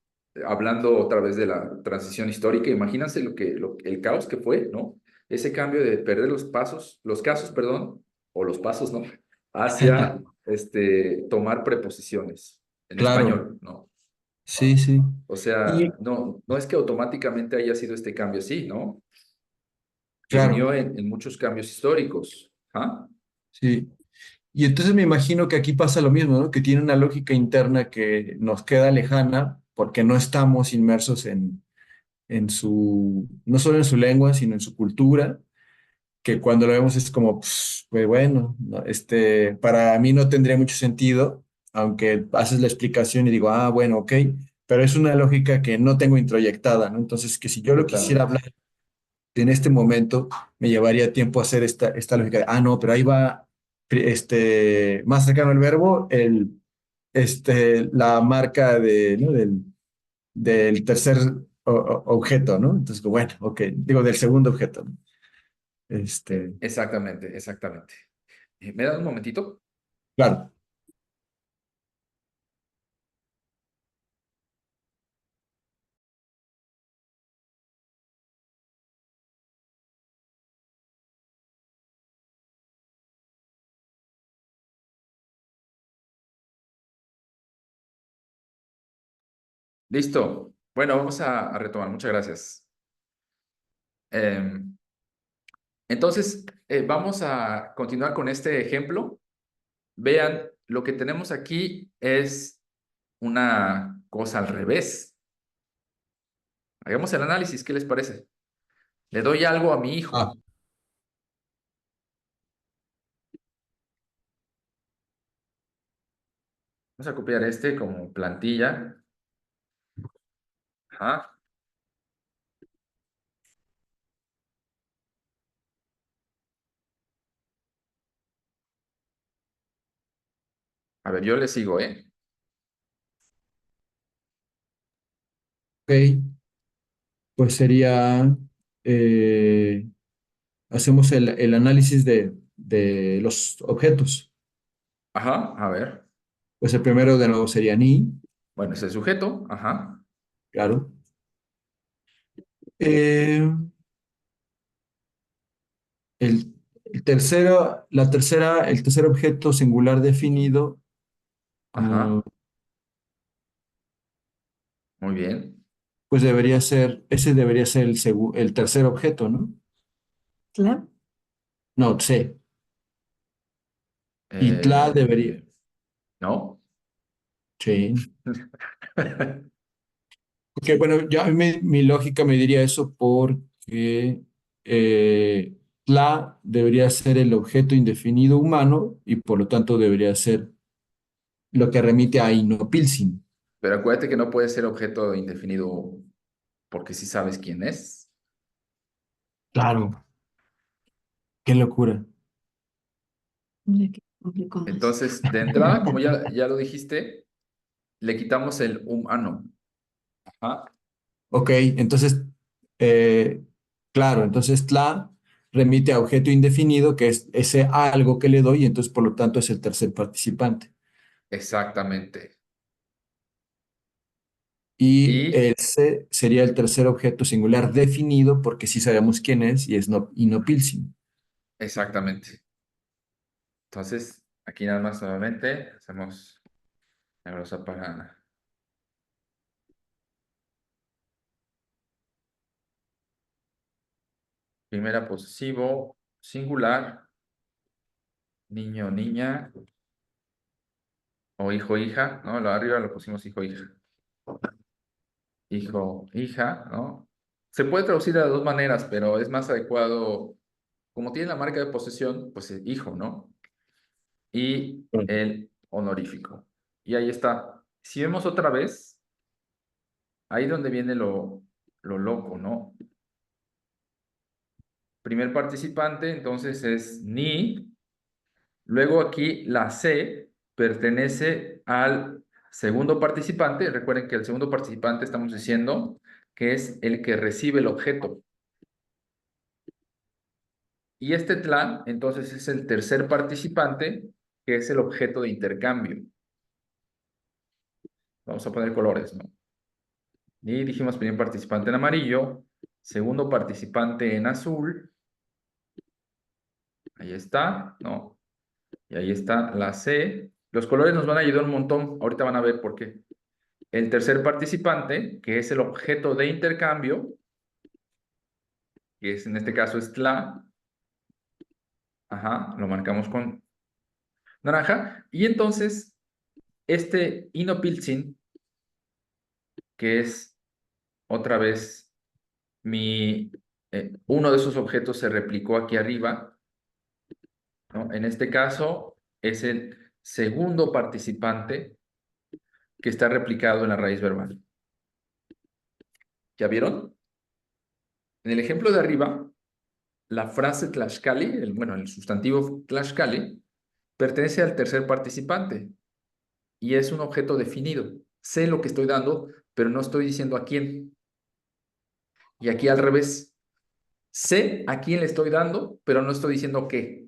hablando otra vez de la transición histórica, imagínense el caos que fue, ¿no? Ese cambio de perder los casos, perdón, o los pasos, ¿no? Hacia tomar preposiciones en
claro,
español, ¿no?
sí.
O
Y
sea, no es que automáticamente haya sido este cambio así, ¿no? Se
claro,
unió en muchos cambios históricos. ¿Ah?
sí. Y entonces me imagino que aquí pasa lo mismo, ¿no? Que tiene una lógica interna que nos queda lejana porque no estamos inmersos en su, no solo en su lengua, sino en su cultura, que cuando lo vemos es como, pues bueno, ¿no? Para mí no tendría mucho sentido, aunque haces la explicación y digo, ah, bueno, ok, pero es una lógica que no tengo introyectada, ¿no? Entonces, que si yo lo quisiera
Totalmente.
hablar en este momento, me llevaría tiempo hacer esta lógica de, ah, no, pero ahí va, más cercano al verbo, la marca ¿no? del tercer objeto, ¿no? Entonces, bueno, ok, digo, del segundo objeto, ¿no? Este,
Exactamente, exactamente. ¿Me das un momentito?
claro.
Listo. Bueno, vamos a retomar. Muchas gracias. Em, entonces, vamos a continuar con este ejemplo. Vean, lo que tenemos aquí es una cosa al revés. Hagamos el análisis, ¿qué les parece? Le doy algo a mi
Ah,
hijo. Vamos a copiar este como plantilla. Ajá. A ver, yo le sigo, ¿eh?
ok, pues sería, eh, hacemos el análisis de los objetos.
Ajá, a ver.
Pues el primero de nuevo sería ni,
Bueno, es el sujeto. Ajá.
claro. Eh, el tercer objeto singular definido, ah,
Ajá. Muy bien.
pues ese debería ser el tercer objeto, ¿no?
Claro.
No, C. Y tla
Eh,
debería,
¿No?
sí. Porque bueno, ya mi lógica me diría eso porque tla debería ser el objeto indefinido humano y por lo tanto debería ser lo que remite a inopilsin.
Pero acuérdate que no puede ser objeto indefinido porque sí sabes quién es.
Claro, qué locura.
Mira qué complicó más.
Entonces, de entrada, como ya lo dijiste, le quitamos el humano. Ajá.
Ok, entonces, eh, claro, entonces tla remite a objeto indefinido, que es ese algo que le doy, y entonces por lo tanto es el tercer participante.
Exactamente.
Y
Y
ese sería el tercer objeto singular definido, porque sí sabemos quién es, y es no, inopilsim.
exactamente. Entonces, aquí nada más nuevamente hacemos la glosa para primera posesivo, singular, niño, niña, o hijo, hija, ¿no? Lo de arriba lo pusimos hijo, hija. Hijo, hija, ¿no? Se puede traducir de las dos maneras, pero es más adecuado, como tiene la marca de posesión, pues hijo, ¿no? Y el honorífico. Y ahí está. Si vemos otra vez, ahí donde viene lo loco, ¿no? Primer participante, entonces es ni. Luego aquí la C pertenece al segundo participante. Recuerden que el segundo participante estamos diciendo que es el que recibe el objeto. Y este tla, entonces, es el tercer participante, que es el objeto de intercambio. Vamos a poner colores, ¿no? Y dijimos primer participante en amarillo, segundo participante en azul. Ahí está, ¿no? Y ahí está la C. Los colores nos van a ayudar un montón. Ahorita van a ver por qué. El tercer participante, que es el objeto de intercambio, que es en este caso es tla. Ajá, lo marcamos con naranja. Y entonces, este inopilzin, que es otra vez uno de esos objetos se replicó aquí arriba, ¿no? En este caso, es el segundo participante que está replicado en la raíz verbal. ¿Ya vieron? En el ejemplo de arriba, la frase Tlaxcali, el sustantivo Tlaxcali, pertenece al tercer participante y es un objeto definido. Sé lo que estoy dando, pero no estoy diciendo a quién. Y aquí al revés, sé a quién le estoy dando, pero no estoy diciendo qué.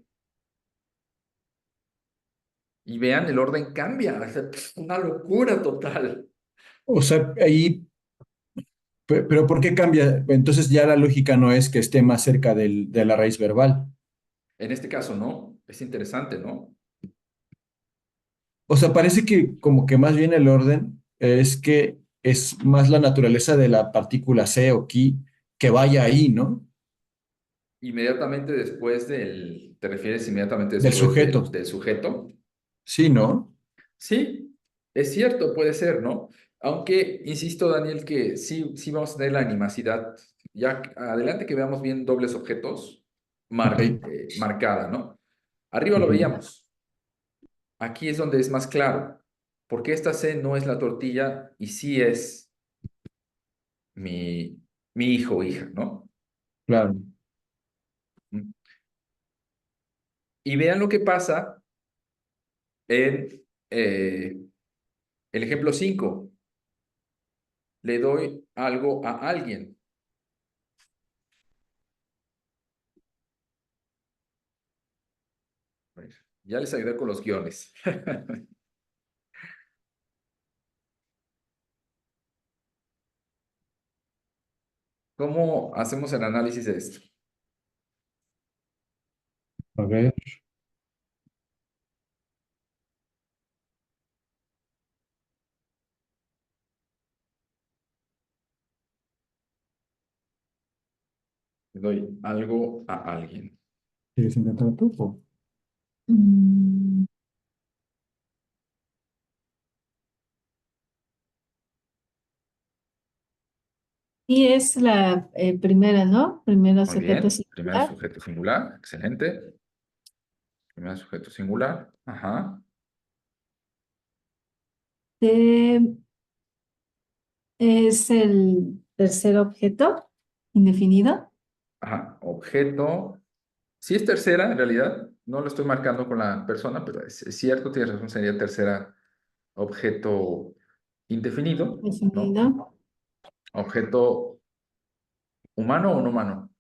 Y vean, el orden cambia. Es una locura total.
O sea, ahí, pero ¿por qué cambia? Entonces ya la lógica no es que esté más cerca de la raíz verbal.
En este caso, ¿no? Es interesante, ¿no?
O sea, parece que como que más bien el orden es que es más la naturaleza de la partícula C o ki que vaya ahí, ¿no?
Inmediatamente después ¿te refieres inmediatamente
Del
después
sujeto.
del sujeto?
Sí, ¿no?
Sí, es cierto, puede ser, ¿no? Aunque, insisto, Daniel, que sí, sí vamos a tener la animacidad. Ya adelante que veamos bien dobles objetos
Ok.
marcada, ¿no? Arriba lo
Ujú.
veíamos. Aquí es donde es más claro. Porque esta C no es la tortilla y sí es mi, mi hijo o hija, ¿no?
Claro.
Y vean lo que pasa en el ejemplo 5. Le doy algo a alguien. Ya les ayudé con los guiones. ¿Cómo hacemos el análisis de esto?
A ver.
Le doy algo a alguien.
¿Quieres intentar tú?
Mm, Y es la primera, ¿no? Primero
Muy
sujeto
bien. Primer
singular.
sujeto singular. Excelente. Primer sujeto singular. Ajá.
Eh, es el tercer objeto indefinido.
Ajá. Objeto. Sí es tercera, en realidad. No lo estoy marcando con la persona, pero es cierto, tienes razón, sería tercera objeto indefinido, ¿no?
Definido.
Objeto humano o no humano.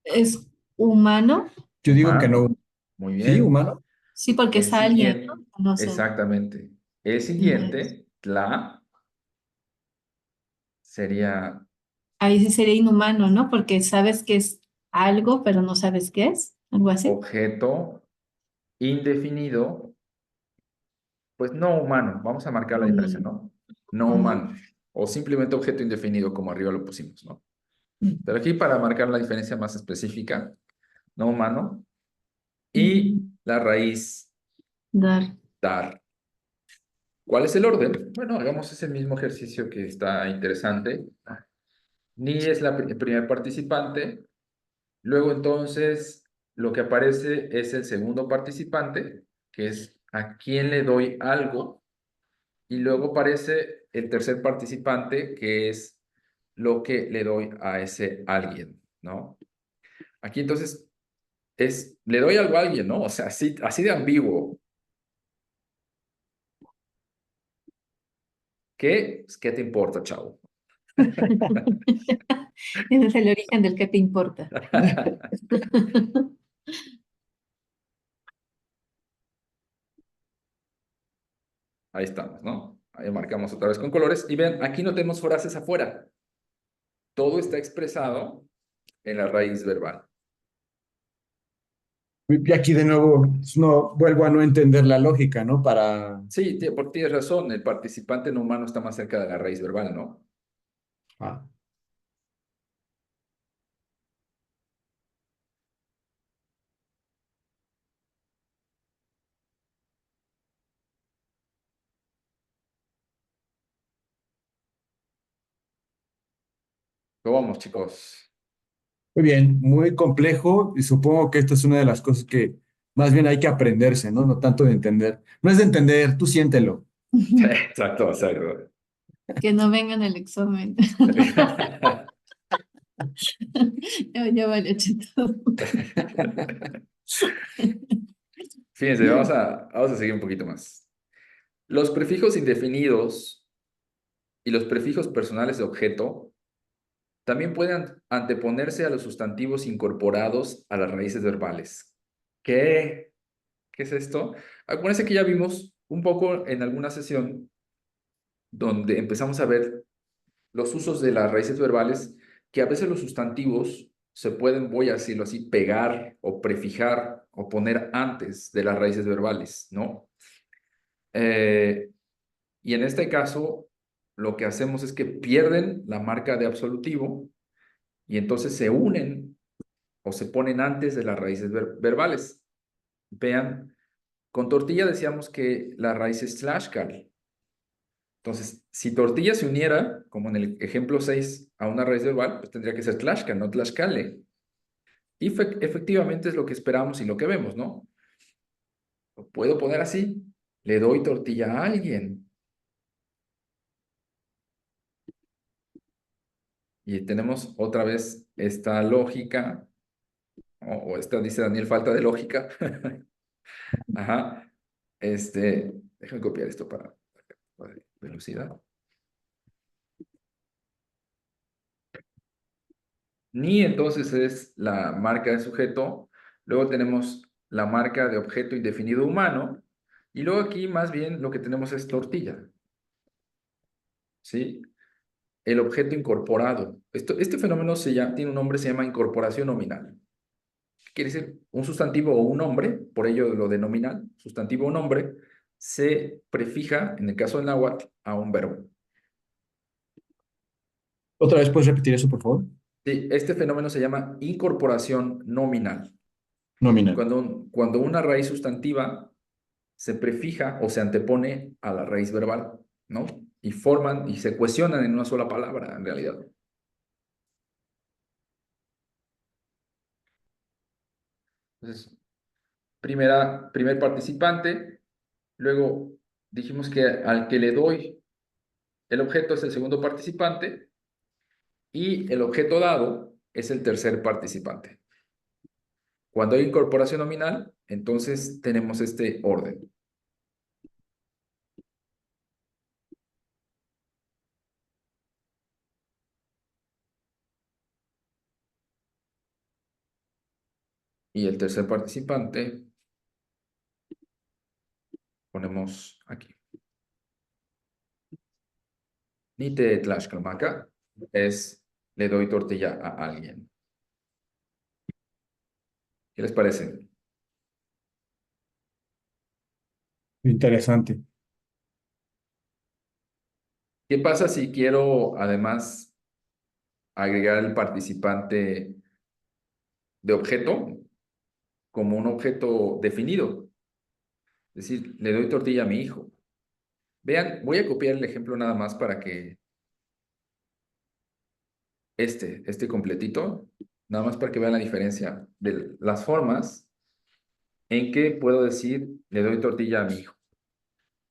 Es humano.
Yo digo que no.
Humano. Muy
¿Sí,
bien.
humano?
Sí, porque
El
es alguien,
siguiente,
¿no? No sé.
exactamente. El
Ya.
siguiente, tla, sería
Ahí sí sería inhumano, ¿no? Porque sabes que es algo, pero no sabes qué es. Algo así.
objeto indefinido, pues no humano. Vamos a marcar la diferencia,
Mm,
¿no? No
ujú,
humano. O simplemente objeto indefinido, como arriba lo pusimos, ¿no?
mm,
Pero aquí para marcar la diferencia más específica, no humano. Y
mm,
la raíz
Dar.
dar. ¿Cuál es el orden? Bueno, hagamos ese mismo ejercicio que está interesante. Ni es el primer participante. Luego entonces lo que aparece es el segundo participante, que es a quién le doy algo. Y luego aparece el tercer participante, que es lo que le doy a ese alguien, ¿no? Aquí entonces le doy algo a alguien, ¿no? O sea, así de ambiguo. ¿Qué? Pues, ¿qué te importa, chavo?
Ese es el origen del que te importa.
Ahí estamos, ¿no? Ahí marcamos otra vez con colores. Y ven, aquí no tenemos frases afuera. Todo está expresado en la raíz verbal.
Y aquí de nuevo no vuelvo a no entender la lógica, ¿no? Para.
Sí, porque tienes razón, el participante no humano está más cerca de la raíz verbal, ¿no?
Ah,
¿Cómo vamos, chicos?
Muy bien, muy complejo y supongo que esta es una de las cosas que más bien hay que aprenderse, ¿no? No tanto de entender. No es de entender, tú siéntelo.
Exacto, exacto.
Que no vengan el examen. Ya vale, todo.
Fíjense, vamos a seguir un poquito más. Los prefijos indefinidos y los prefijos personales de objeto también pueden anteponerse a los sustantivos incorporados a las raíces verbales. ¿Qué? ¿Qué es esto? Acuérdense que ya vimos un poco en alguna sesión donde empezamos a ver los usos de las raíces verbales, que a veces los sustantivos se pueden, voy a decirlo así, pegar o prefijar o poner antes de las raíces verbales, ¿no? Eh, y en este caso, lo que hacemos es que pierden la marca de absolutivo y entonces se unen o se ponen antes de las raíces verbales. Vean, con tortilla decíamos que la raíz es tlashcal. Entonces, si tortilla se uniera, como en el ejemplo 6 a una raíz verbal, pues tendría que ser tlashcal, no tlaxcale. Y efectivamente es lo que esperamos y lo que vemos, ¿no? Lo puedo poner así, le doy tortilla a alguien. Y tenemos otra vez esta lógica, o esta, dice Daniel, falta de lógica. Ajá. Déjame copiar esto para velocidad. Ni entonces es la marca de sujeto. Luego tenemos la marca de objeto indefinido humano. Y luego aquí más bien lo que tenemos es tortilla. ¿Sí? El objeto incorporado. Este fenómeno tiene un nombre, se llama incorporación nominal. ¿Qué quiere decir? Un sustantivo o un nombre, por ello lo de nominal, sustantivo o nombre, se prefija, en el caso del náhuatl, a un verbo.
¿Otra vez puedes repetir eso, por favor?
Sí, este fenómeno se llama incorporación nominal.
Nominal.
Cuando una raíz sustantiva se prefija o se antepone a la raíz verbal, ¿no? Y forman y se cohesionan en una sola palabra, en realidad. Entonces, primer participante, luego dijimos que al que le doy el objeto es el segundo participante y el objeto dado es el tercer participante. Cuando hay incorporación nominal, entonces tenemos este orden. Y el tercer participante ponemos aquí. Nite tlaxcalmaca es le doy tortilla a alguien. ¿Qué les parece?
Interesante.
¿Qué pasa si quiero además agregar el participante de objeto como un objeto definido? Es decir, le doy tortilla a mi hijo. Vean, voy a copiar el ejemplo nada más para que este completito, nada más para que vean la diferencia de las formas en que puedo decir le doy tortilla a mi hijo.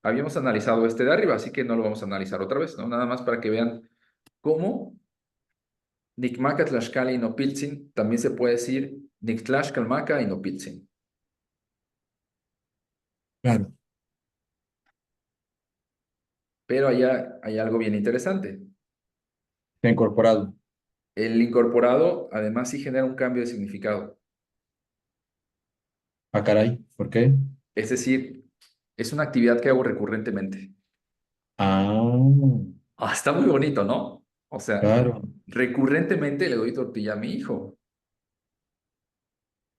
Habíamos analizado este de arriba, así que no lo vamos a analizar otra vez, ¿no? Nada más para que vean cómo Nikmaka Tlaxcala y Nopiltzin también se puede decir Niktlaxcalmaca y Nopiltzin.
Claro.
Pero allá hay algo bien interesante.
Está incorporado.
El incorporado además sí genera un cambio de significado.
Ah, caray. ¿Por qué?
Es decir, es una actividad que hago recurrentemente.
Ah,
Está muy bonito, ¿no? O sea,
claro.
recurrentemente le doy tortilla a mi hijo.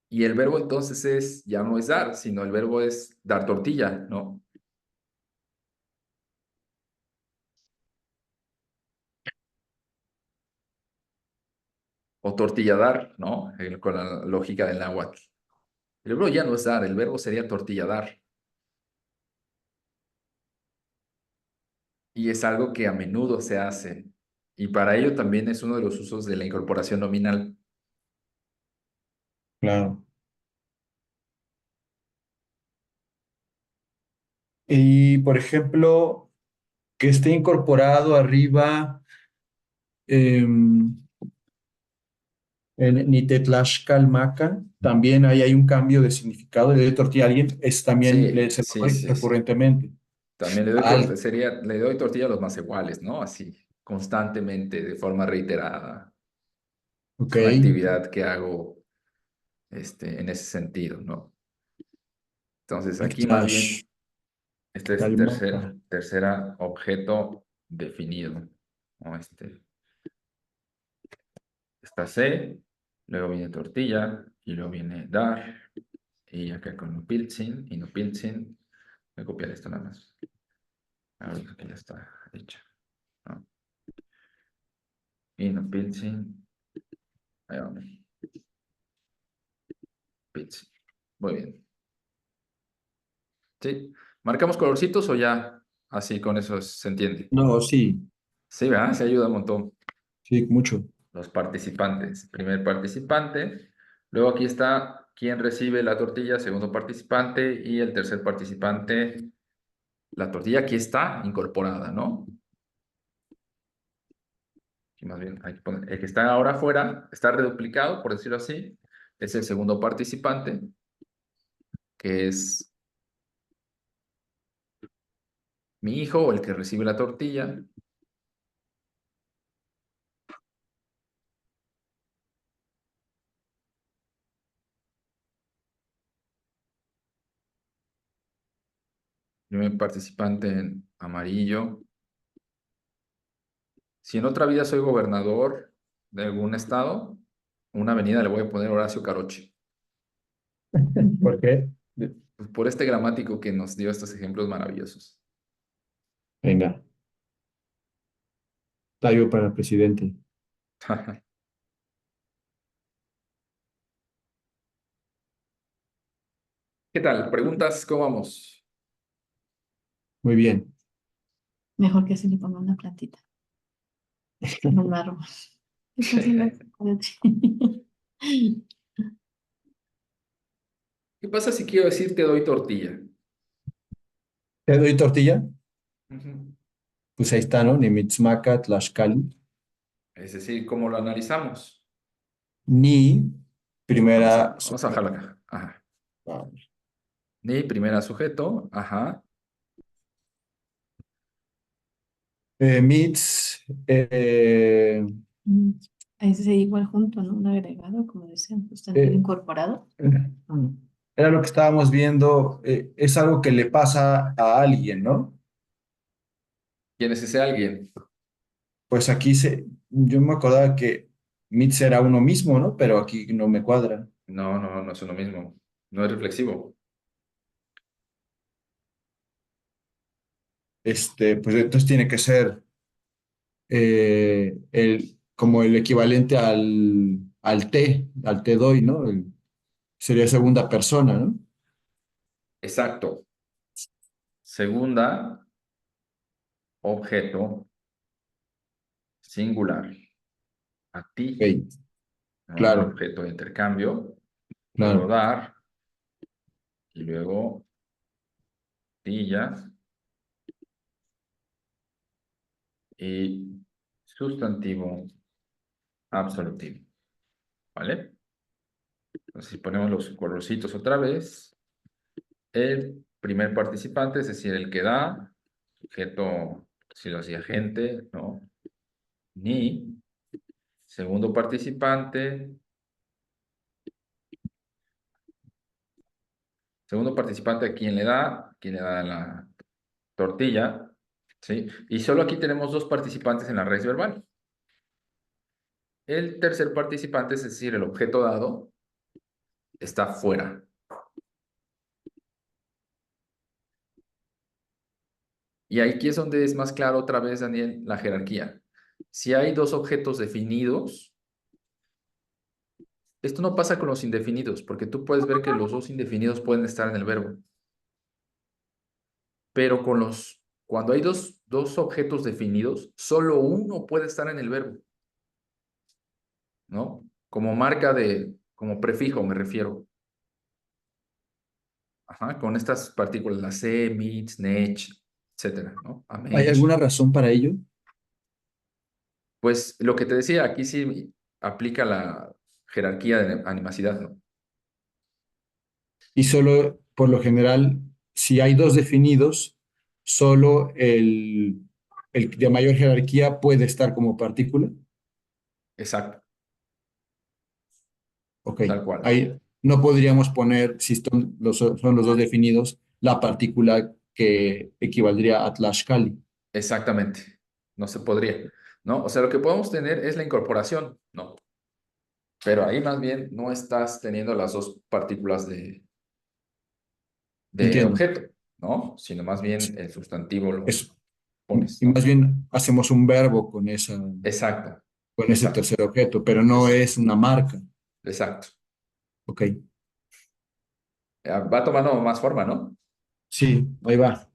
Y el verbo entonces ya no es dar, sino el verbo es dar tortilla, ¿no? O tortilla dar, ¿no? Con la lógica del náhuatl. El verbo ya no es dar, el verbo sería tortilla dar. Y es algo que a menudo se hace. Y para ello también es uno de los usos de la incorporación nominal.
Claro. Y, por ejemplo, que esté incorporado arriba em, en Nitetlashkalmaca, también ahí hay un cambio de significado. Le doy tortilla a alguien, es también
Sí,
se lo
sí,
doy
sí, sí.
recurrentemente.
También
Al,
le doy tortilla a los más iguales, ¿no? Así, constantemente, de forma reiterada.
ok,
Es una actividad que hago en ese sentido, ¿no? Entonces, aquí más
Nitetlash,
bien, este es
Calmaca.
tercera objeto definido, ¿no? Está C, luego viene tortilla, y luego viene dar, y acá con Nupilzin, y Nupilzin, voy a copiar esto nada más. Ahora que ya está hecho, ¿no? Y Nupilzin, ahí vamos, Pilzin. Muy bien. ¿Sí? ¿Marcamos colorcitos o ya así con eso se entiende?
No, sí,
Sí, ¿verdad? Se ayuda un montón.
sí, mucho.
Los participantes. Primer participante. Luego aquí está quién recibe la tortilla, segundo participante. Y el tercer participante, la tortilla aquí está incorporada, ¿no? Y más bien hay que poner, el que está ahora afuera, está reduplicado, por decirlo así. Es el segundo participante, que es mi hijo o el que recibe la tortilla. Primer participante en amarillo. Si en otra vida soy gobernador de algún estado, una avenida le voy a poner Horacio Carochi.
¿Por qué?
Pues por este gramático que nos dio estos ejemplos maravillosos.
Venga, tallo para presidente.
¿Qué tal? ¿Preguntas? ¿Cómo vamos?
Muy bien.
Mejor que se le ponga una plantita. Un árbol. Está haciendo el chocolate.
¿Qué pasa si quiero decir te doy tortilla?
¿Te doy tortilla?
Ujú.
Pues ahí está, ¿no? Nimitzmaca, Tlaxcali.
Es decir, ¿cómo lo analizamos?
Ni primera
Vamos a bajarlo
sujeto.
acá. Ajá.
Vamos.
Ni primera sujeto. Ajá.
Mitz,
Mm, ahí se igual junto, ¿no? Un agregado, como decían, sustantivo
eh,
incorporado.
era lo que estábamos viendo. Es algo que le pasa a alguien, ¿no?
¿Quién es ese alguien?
Pues aquí yo me acordaba que Mitz era uno mismo, ¿no? Pero aquí no me cuadra.
No, no, no es lo mismo. No es reflexivo.
Pues entonces tiene que ser como el equivalente al te doy, ¿no? Sería segunda persona, ¿no?
Exacto. Segunda, objeto, singular. A ti,
Ok,
¿no? El
claro,
objeto de intercambio. Luego
claro.
dar. Y luego tilla. Y sustantivo absolutivo. ¿Vale? Entonces, si ponemos los colorcitos otra vez, el primer participante, es decir, el que da, sujeto, si lo hacía gente, ¿no? Ni, segundo participante, a quien le da la tortilla, ¿sí? Y solo aquí tenemos dos participantes en la raíz verbal. El tercer participante, es decir, el objeto dado, está fuera. Y aquí es donde es más claro otra vez, Daniel, la jerarquía. Si hay dos objetos definidos, esto no pasa con los indefinidos, porque tú puedes ver que los dos indefinidos pueden estar en el verbo. Pero con los Cuando hay dos objetos definidos, solo uno puede estar en el verbo, ¿no? Como prefijo me refiero. Ajá, con estas partículas, la se, mit, nech, etcétera, ¿no?
¿Hay
Amech.
alguna razón para ello?
Pues lo que te decía, aquí sí aplica la jerarquía de animacidad, ¿no?
Y solo, por lo general, si hay dos definidos, solo el de mayor jerarquía puede estar como partícula.
Exacto,
Ok,
tal cual.
ahí no podríamos poner, si son los dos definidos, la partícula que equivaldría a Tlaxcali.
Exactamente. No se podría, ¿no? O sea, lo que podemos tener es la incorporación, ¿no? Pero ahí más bien no estás teniendo las dos partículas de
Entiendo.
objeto, ¿no? Sino más bien el sustantivo lo
Eso.
pones,
Y más
¿no?
bien hacemos un verbo
Exacto,
con ese
exacto,
tercer objeto, pero no
es-
es una marca.
exacto.
Ok,
Va tomando más forma, ¿no?
sí, ahí va.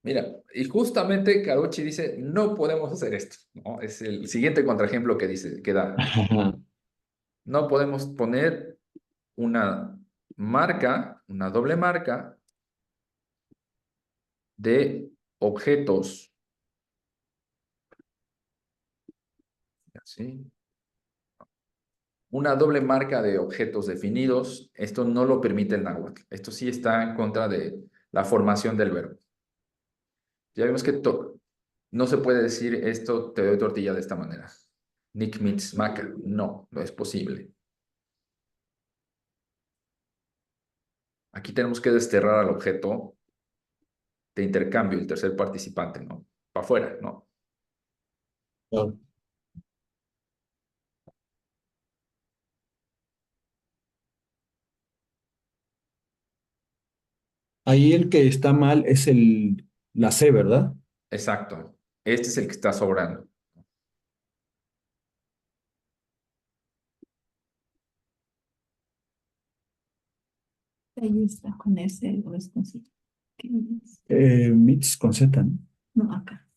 Mira, y justamente Carucci dice, no podemos hacer esto, ¿no? Es el siguiente contraejemplo que dice, que da. No podemos poner una marca, una doble marca de objetos, ¿sí? Una doble marca de objetos definidos, esto no lo permite el náhuatl. Esto sí está en contra de la formación del verbo. Ya vimos que no se puede decir esto, te doy tortilla de esta manera. Nick meets maca. No, no es posible. Aquí tenemos que desterrar al objeto de intercambio, el tercer participante, ¿no? Para afuera, ¿no?
Claro. Ahí el que está mal es la C, ¿verdad?
Exacto. Este es el que está sobrando.
Ahí está, con ese o es con sí. ¿Qué es?
Mix con Z, ¿no?
No, acá.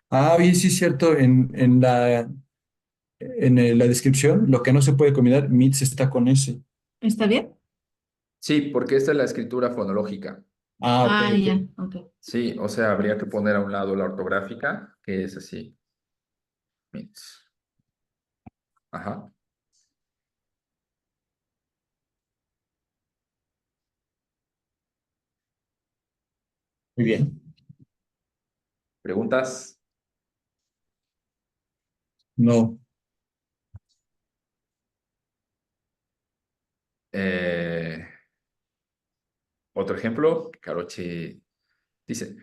Ah, bien, sí es cierto, la descripción, lo que no se puede combinar, Mix está con S.
¿Está bien?
Sí, porque esta es la escritura fonológica.
Ah, ok,
Ah,
ok.
ya, ok.
Sí, o sea, habría que poner a un lado la ortográfica, que es así. Mits. Ajá.
Muy bien.
¿Preguntas?
No.
Eh, Otro ejemplo, Caroche dice,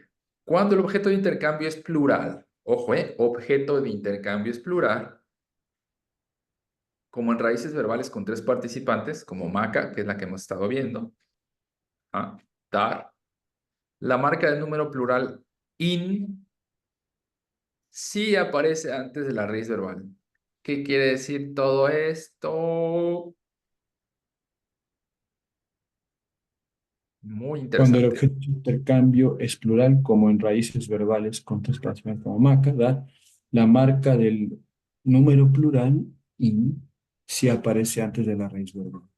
cuando el objeto de intercambio es plural, ojo, objeto de intercambio es plural, como en raíces verbales con tres participantes, como maca, que es la que hemos estado viendo, ¿ah? Dar, la marca del número plural in sí aparece antes de la raíz verbal. ¿Qué quiere decir todo esto? Muy
Cuando el
interesante.
objeto de intercambio es plural, como en raíces verbales con tres partes como maca, da la marca del número plural y si aparece antes de la raíz verbal. O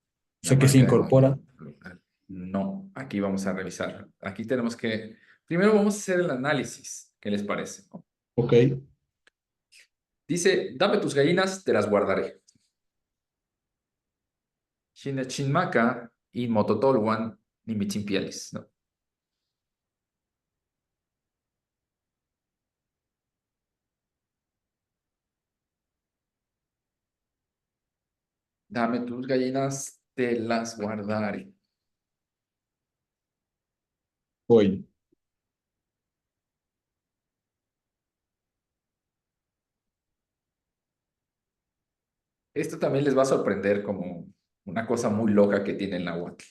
La
sea que se
marca del
incorpora.
número plural. No, aquí vamos a revisar. Aquí tenemos que, primero vamos a hacer el análisis. ¿Qué les parece?
Ok.
Dice, dame tus gallinas, te las guardaré. Chinmaca y Mototolwan ni Michimpielis, ¿no? Dame tus gallinas, te las guardaré.
Voy.
Esto también les va a sorprender como una cosa muy loca que tiene el náhuatl,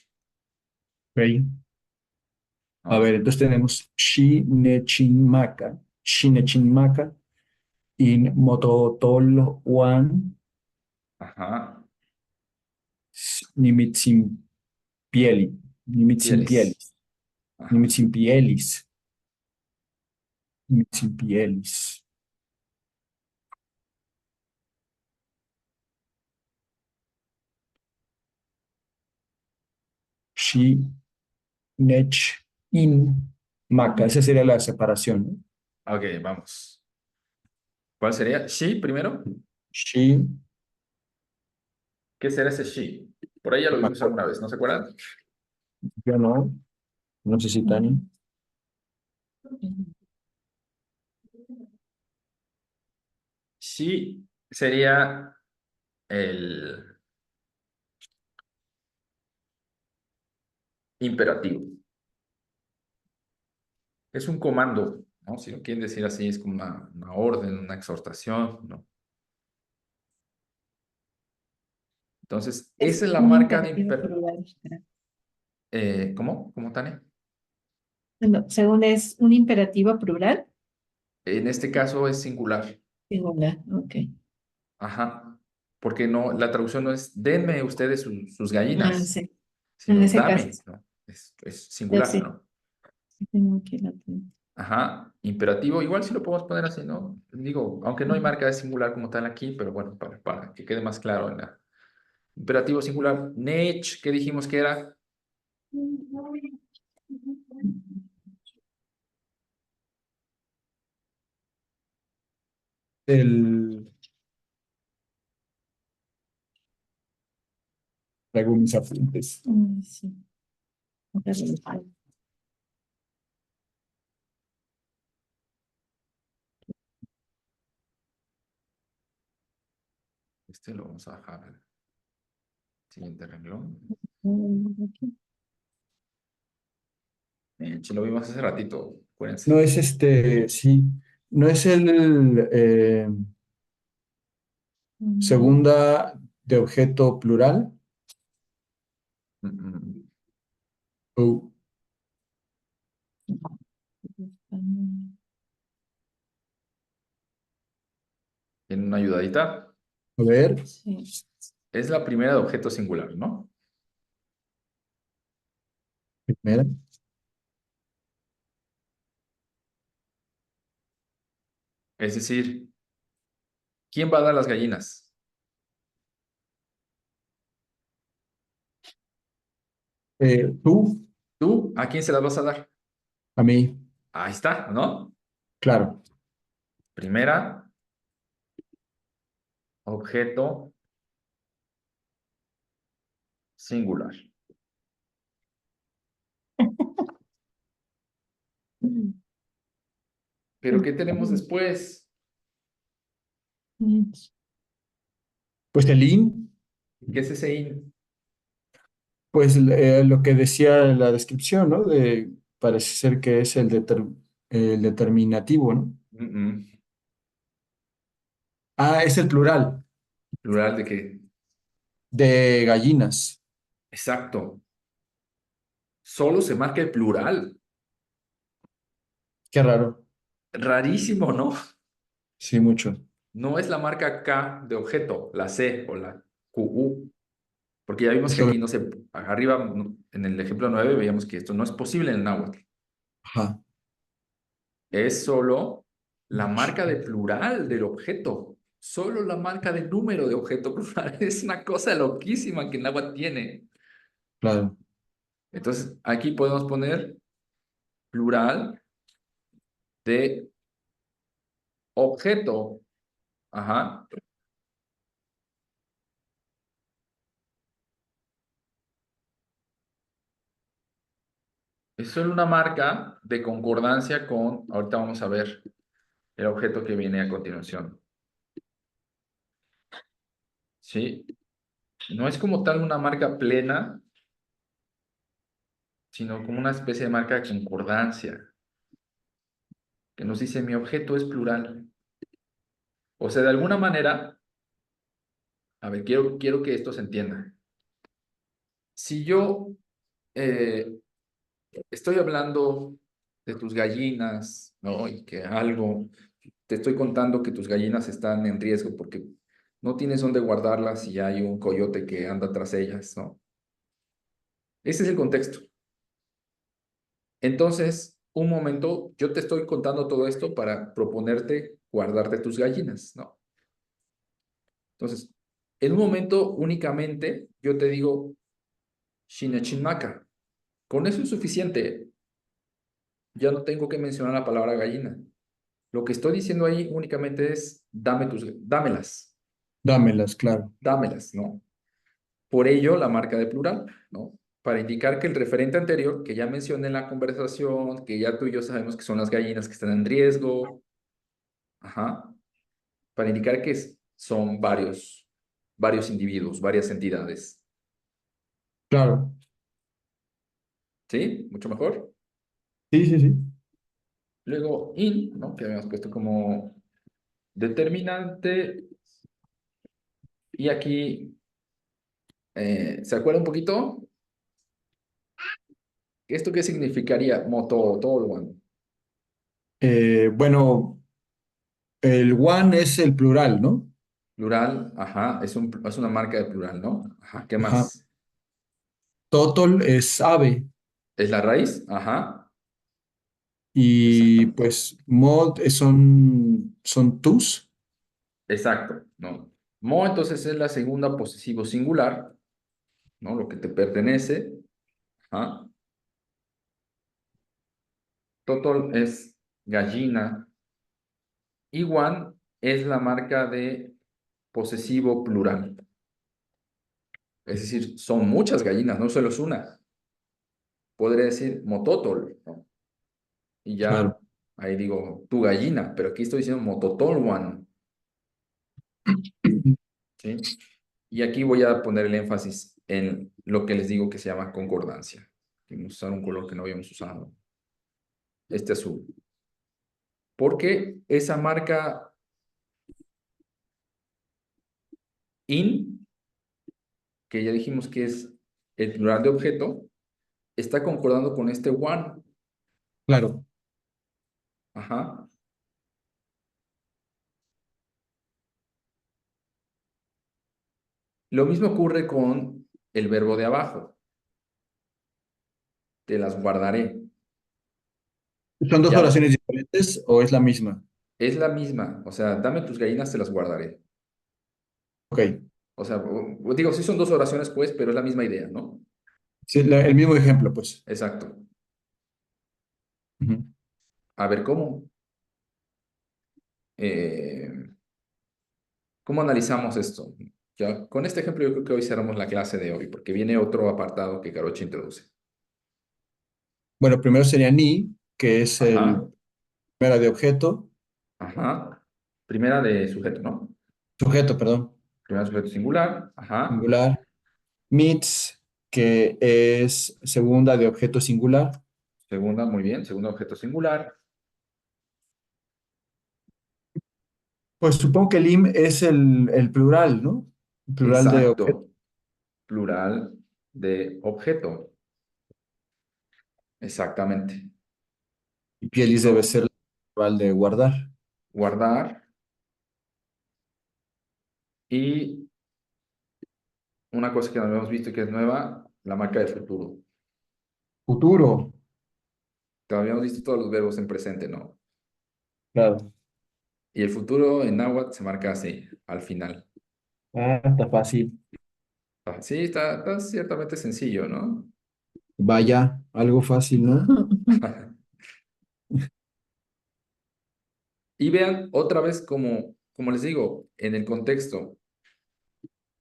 Ok. A ver,
¿no?
entonces tenemos Shinechinmaca, in Mototolwan,
Ajá.
Nimitsimpieli,
Pieles.
Nimitsimpielis,
Ajá.
Nimitsimpielis. Mitsipielis. Shi, Nech, In, Maca. Esa sería la separación, ¿no?
Ok, vamos. ¿Cuál sería? ¿Shi primero?
Shi,
¿Qué será ese shi? Por ahí ya lo vimos
Maca.
alguna vez, ¿no se acuerdan?
Yo no. No sé si Tani.
Shi sería el imperativo. Es un comando, ¿no? Si lo quieren decir así, es como una orden, una exhortación, ¿no? Entonces, esa
Es
es la
un
marca de
imperativo plural. Espera.
¿Cómo? ¿Cómo, Tania?
Bueno, según es un imperativo plural,
En este caso es singular.
singular. Ok.
Ajá. Porque no, la traducción no es denme ustedes sus
Ah,
gallinas,
sí. En
sino
ese caso,
dame, ¿no? Es
ya
singular,
sí.
¿no?
Sí tengo aquí la apunte.
Ajá. Imperativo, igual si lo podemos poner así, ¿no? Digo, aunque no hay marca de singular como tal aquí, pero bueno, para que quede más claro en la. Imperativo singular. Nech, ¿qué dijimos que era?
El... Traigo mis apuntes.
Sí. Ok, revisar.
Este lo vamos a bajar al siguiente renglón.
Aquí.
Lo vimos hace ratito, acuérdense.
No es sí. No es el segunda de objeto plural.
Mm, mm.
Oh,
En una ayudadita.
a ver,
Sí.
Es la primera de objeto singular, ¿no?
primera.
Es decir, ¿quién va a dar las gallinas?
Tú,
¿Tú? ¿A quién se las vas a dar?
a mí,
Ahí está, ¿no?
claro.
Primera, objeto singular. Pero ¿qué tenemos después?
Pues el in,
¿Qué es ese in?
pues lo que decía en la descripción, ¿no? Parece ser que es el determinativo, ¿no?
Mm, mm.
Ah, es el plural
¿Plural de qué?
de gallinas.
Exacto. Solo se marca el plural.
Qué raro.
Rarísimo, ¿no?
Sí, mucho.
No es la marca K de objeto, la C o la QU. Porque ya vimos que
Eso,
aquí no se, arriba en el ejemplo 9 veíamos que esto no es posible en el náhuatl.
ajá.
Es solo la marca de plural del objeto. Solo la marca de número de objeto plural. Es una cosa loquísima que el náhuatl tiene.
Claro.
Entonces, aquí podemos poner plural de objeto. Ajá. Es solo una marca de concordancia con, ahorita vamos a ver el objeto que viene a continuación. ¿Sí? No es como tal una marca plena, sino como una especie de marca de concordancia, que nos dice mi objeto es plural. O sea, de alguna manera, a ver, quiero que esto se entienda. Si yo eh, estoy hablando de tus gallinas, ¿no? Y que algo, te estoy contando que tus gallinas están en riesgo porque no tienes dónde guardarlas y hay un coyote que anda tras ellas, ¿no? Ese es el contexto. Entonces, un momento, yo te estoy contando todo esto para proponerte guardarte tus gallinas, ¿no? Entonces, en un momento únicamente yo te digo Shinechinmaka. Con eso es suficiente. Ya no tengo que mencionar la palabra gallina. Lo que estoy diciendo ahí únicamente es dámelas,
Dámelas, claro.
dámelas, ¿no? Por ello, la marca de plural, ¿no? Para indicar que el referente anterior, que ya mencioné en la conversación, que ya tú y yo sabemos que son las gallinas que están en riesgo, ajá, para indicar que son varios individuos, varias entidades,
Claro.
¿sí? Mucho mejor.
Sí, sí, sí.
Luego, ¿no? Que habíamos puesto como determinante, y aquí, ¿se acuerda un poquito? ¿Esto qué significaría? Moto, todo one.
Bueno, el one es el plural, ¿no?
Plural, ajá, es una marca de plural, ¿no? Ajá, ¿qué
Ajá.
más?
Totol es ave
¿Es la raíz? Ajá,
y
exacto.
pues mod son tus.
Exacto, ¿no? Mo entonces es la segunda posesivo singular, ¿no? Lo que te pertenece. Ajá. Totol es gallina. Y one es la marca de posesivo plural. Es decir, son muchas gallinas, no solo es una. Podría decir mototol, ¿no? Y ya
Claro.
ahí digo tu gallina, pero aquí estoy diciendo mototol one, ¿sí? Y aquí voy a poner el énfasis en lo que les digo que se llama concordancia. Vamos a usar un color que no habíamos usado, este azul. Porque esa marca in, que ya dijimos que es el plural de objeto, está concordando con este one.
Claro.
Ajá. Lo mismo ocurre con el verbo de abajo. Te las guardaré.
¿Son dos
Ya
oraciones diferentes o es la misma?
es la misma. O sea, dame tus gallinas, te las guardaré.
Ok.
O sea, digo, sí son dos oraciones, pues, pero es la misma idea, ¿no?
Sí, el mismo ejemplo, pues.
Exacto.
Ujú.
A ver, ¿cómo? Eh, ¿Cómo analizamos esto? Ya, con este ejemplo yo creo que hoy cerramos la clase de hoy, porque viene otro apartado que Caroche introduce.
Bueno, primero sería ni, que es el
Ajá,
primera de objeto,
ajá. Primera de sujeto, ¿no?
sujeto, perdón,
Primera de sujeto singular, ajá.
singular. Meets, que es segunda de objeto singular.
Segunda, muy bien. Segundo objeto singular.
Pues supongo que el im es el plural, ¿no? El plural de objeto.
Exacto. Plural de objeto. Exactamente.
Y pielis debe
Lo,
ser el plural de guardar.
guardar. Y una cosa que no habíamos visto y que es nueva, la marca del futuro.
Futuro,
Habíamos visto todos los verbos en presente, ¿no?
claro.
Y el futuro en náhuatl se marca así, al final.
Ah, está fácil.
Sí, está ciertamente sencillo, ¿no?
Vaya, algo fácil, ¿no?
Y vean otra vez como les digo, en el contexto,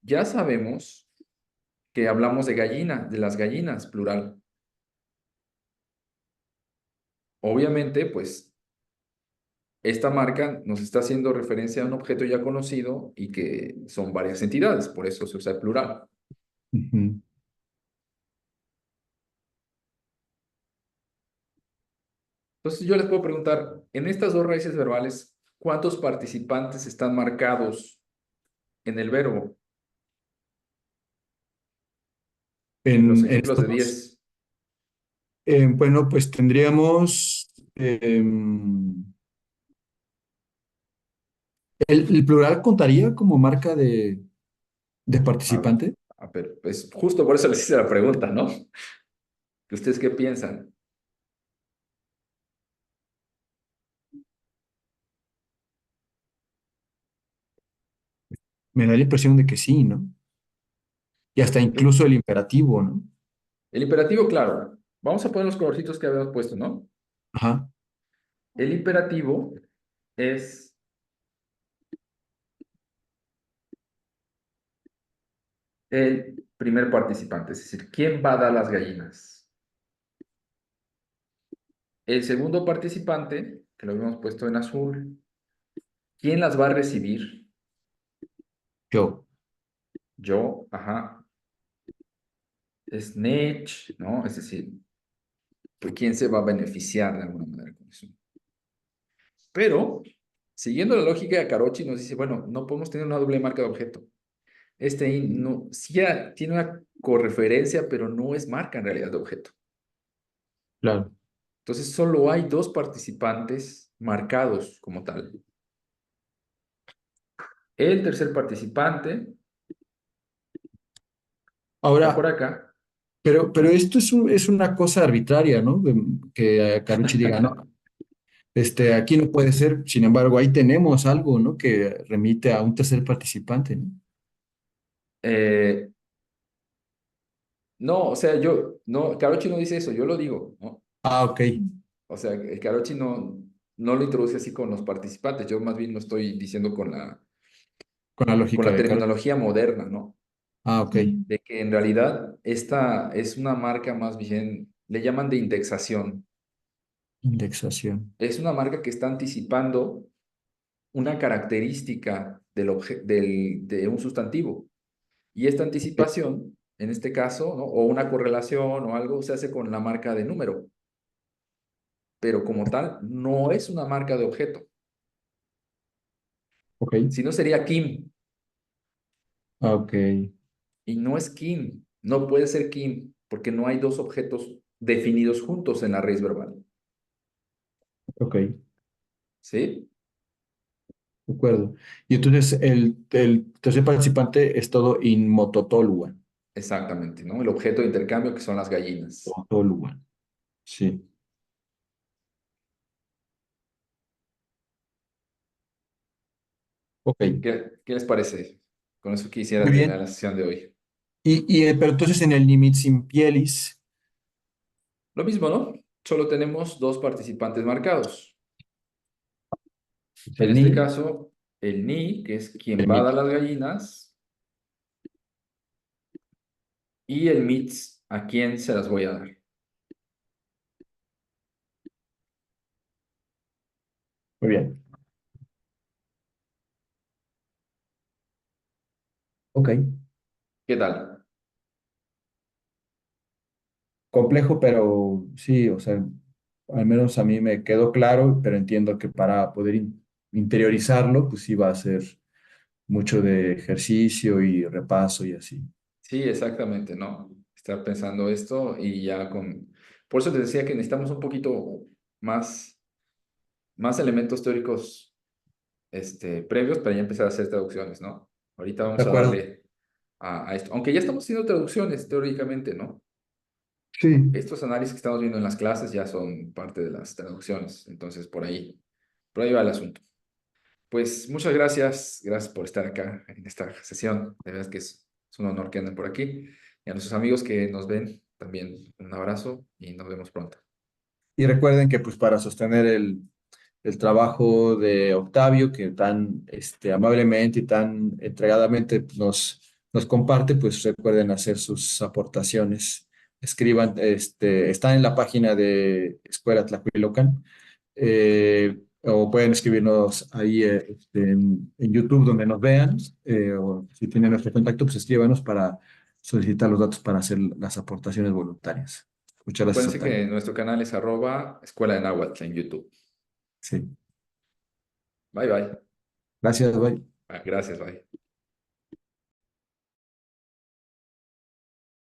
ya sabemos que hablamos de gallina, de las gallinas, plural. Obviamente, pues, esta marca nos está haciendo referencia a un objeto ya conocido y que son varias entidades, por eso se usa el plural.
Ujú.
Entonces yo les puedo preguntar, en estas dos raíces verbales, ¿cuántos participantes están marcados en el verbo? En los
En
ejemplos de
estos,
10.
bueno, pues tendríamos el plural contaría como marca de
A,
participante.
a ver, pues justo por eso les hice la pregunta, ¿no? ¿Ustedes qué piensan?
Me da la impresión de que sí, ¿no? Y hasta
¿Sí?
incluso el imperativo, ¿no?
El imperativo, claro. Vamos a poner los colorcitos que habíamos puesto, ¿no?
Ajá,
El imperativo es el primer participante, es decir, ¿quién va a dar las gallinas? El segundo participante, que lo habíamos puesto en azul, ¿quién las va a recibir?
yo.
Yo, ajá. Es Nech, ¿no? Es decir, pues, ¿quién se va a beneficiar de alguna manera con eso? Pero, siguiendo la lógica de Carochi, nos dice, bueno, no podemos tener una doble marca de objeto. Este in no, sí tiene una correferencia, pero no es marca en realidad de objeto.
Claro.
Entonces, solo hay dos participantes marcados como tal. El tercer participante está por
Ahora,
acá.
pero esto es una cosa arbitraria, ¿no? Que Carucci diga, no, aquí no puede ser. Sin embargo, ahí tenemos algo, ¿no? Que remite a un tercer participante, ¿no?
Eh, no, o sea, no, Carochi no dice eso, yo lo digo, ¿no?
Ah, ok.
O sea, el Carochi no lo introduce así con los participantes, yo más bien lo estoy diciendo
Con la
con
lógica
la
de Carucci.
terminología moderna, ¿no?
Ah, ok.
De que en realidad esta es una marca más bien, le llaman de indexación.
Indexación.
Es una marca que está anticipando una característica de un sustantivo. Y esta anticipación, en este caso, ¿no? O una correlación o algo, se hace con la marca de número, pero como tal, no es una marca de objeto,
Ok.
sino sería Kim,
Ah, ok.
y no es Kim, no puede ser Kim, porque no hay dos objetos definidos juntos en la raíz verbal,
Ok.
¿sí?
De acuerdo. Y entonces el tercer participante es todo inmototoluan.
Exactamente, ¿no? El objeto de intercambio que son las gallinas.
Totoluan. Sí. Ok.
¿Qué les parece? Con eso
Muy
quisiera terminar
bien.
la sesión de hoy.
Pero entonces en el Nimit sin pielis,
Lo mismo, ¿no? Solo tenemos dos participantes marcados.
es
En
el
este
ni,
caso, el ni, que es quien
el
va a
mit.
dar las gallinas, y el mitz, a quien se las voy a dar.
Muy bien. Ok.
¿Qué tal?
Complejo, pero sí, o sea, al menos a mí me quedó claro, pero entiendo que para poder interiorizarlo, pues sí va a ser mucho de ejercicio y repaso y así.
Sí, exactamente, ¿no? Estar pensando esto y ya con... Por eso te decía que necesitamos un poquito más, más elementos teóricos previos para ya empezar a hacer traducciones, ¿no? Ahorita
¿De
vamos a
acuerdo?
darle a esto, aunque ya estamos haciendo traducciones teóricamente, ¿no?
Sí.
Estos análisis que estamos viendo en las clases ya son parte de las traducciones, entonces por ahí va el asunto. Pues muchas gracias, gracias por estar acá en esta sesión, de verdad que es un honor que anden por aquí, y a nuestros amigos que nos ven, también un abrazo y nos vemos pronto.
Y recuerden que pues para sostener el trabajo de Octavio, que tan amablemente y tan entregadamente nos comparte, pues recuerden hacer sus aportaciones. Escriban, está en la página de Escuela Tlahuilocan, o pueden escribirnos ahí en YouTube donde nos vean, o si tienen nuestro contacto, pues escríbanos para solicitar los datos para hacer las aportaciones voluntarias. Muchas gracias,
Acuérdense
Octavio.
que nuestro canal es @Escuela de Náhuatl en YouTube.
Sí.
Bye bye.
Gracias, bye.
Gracias, bye.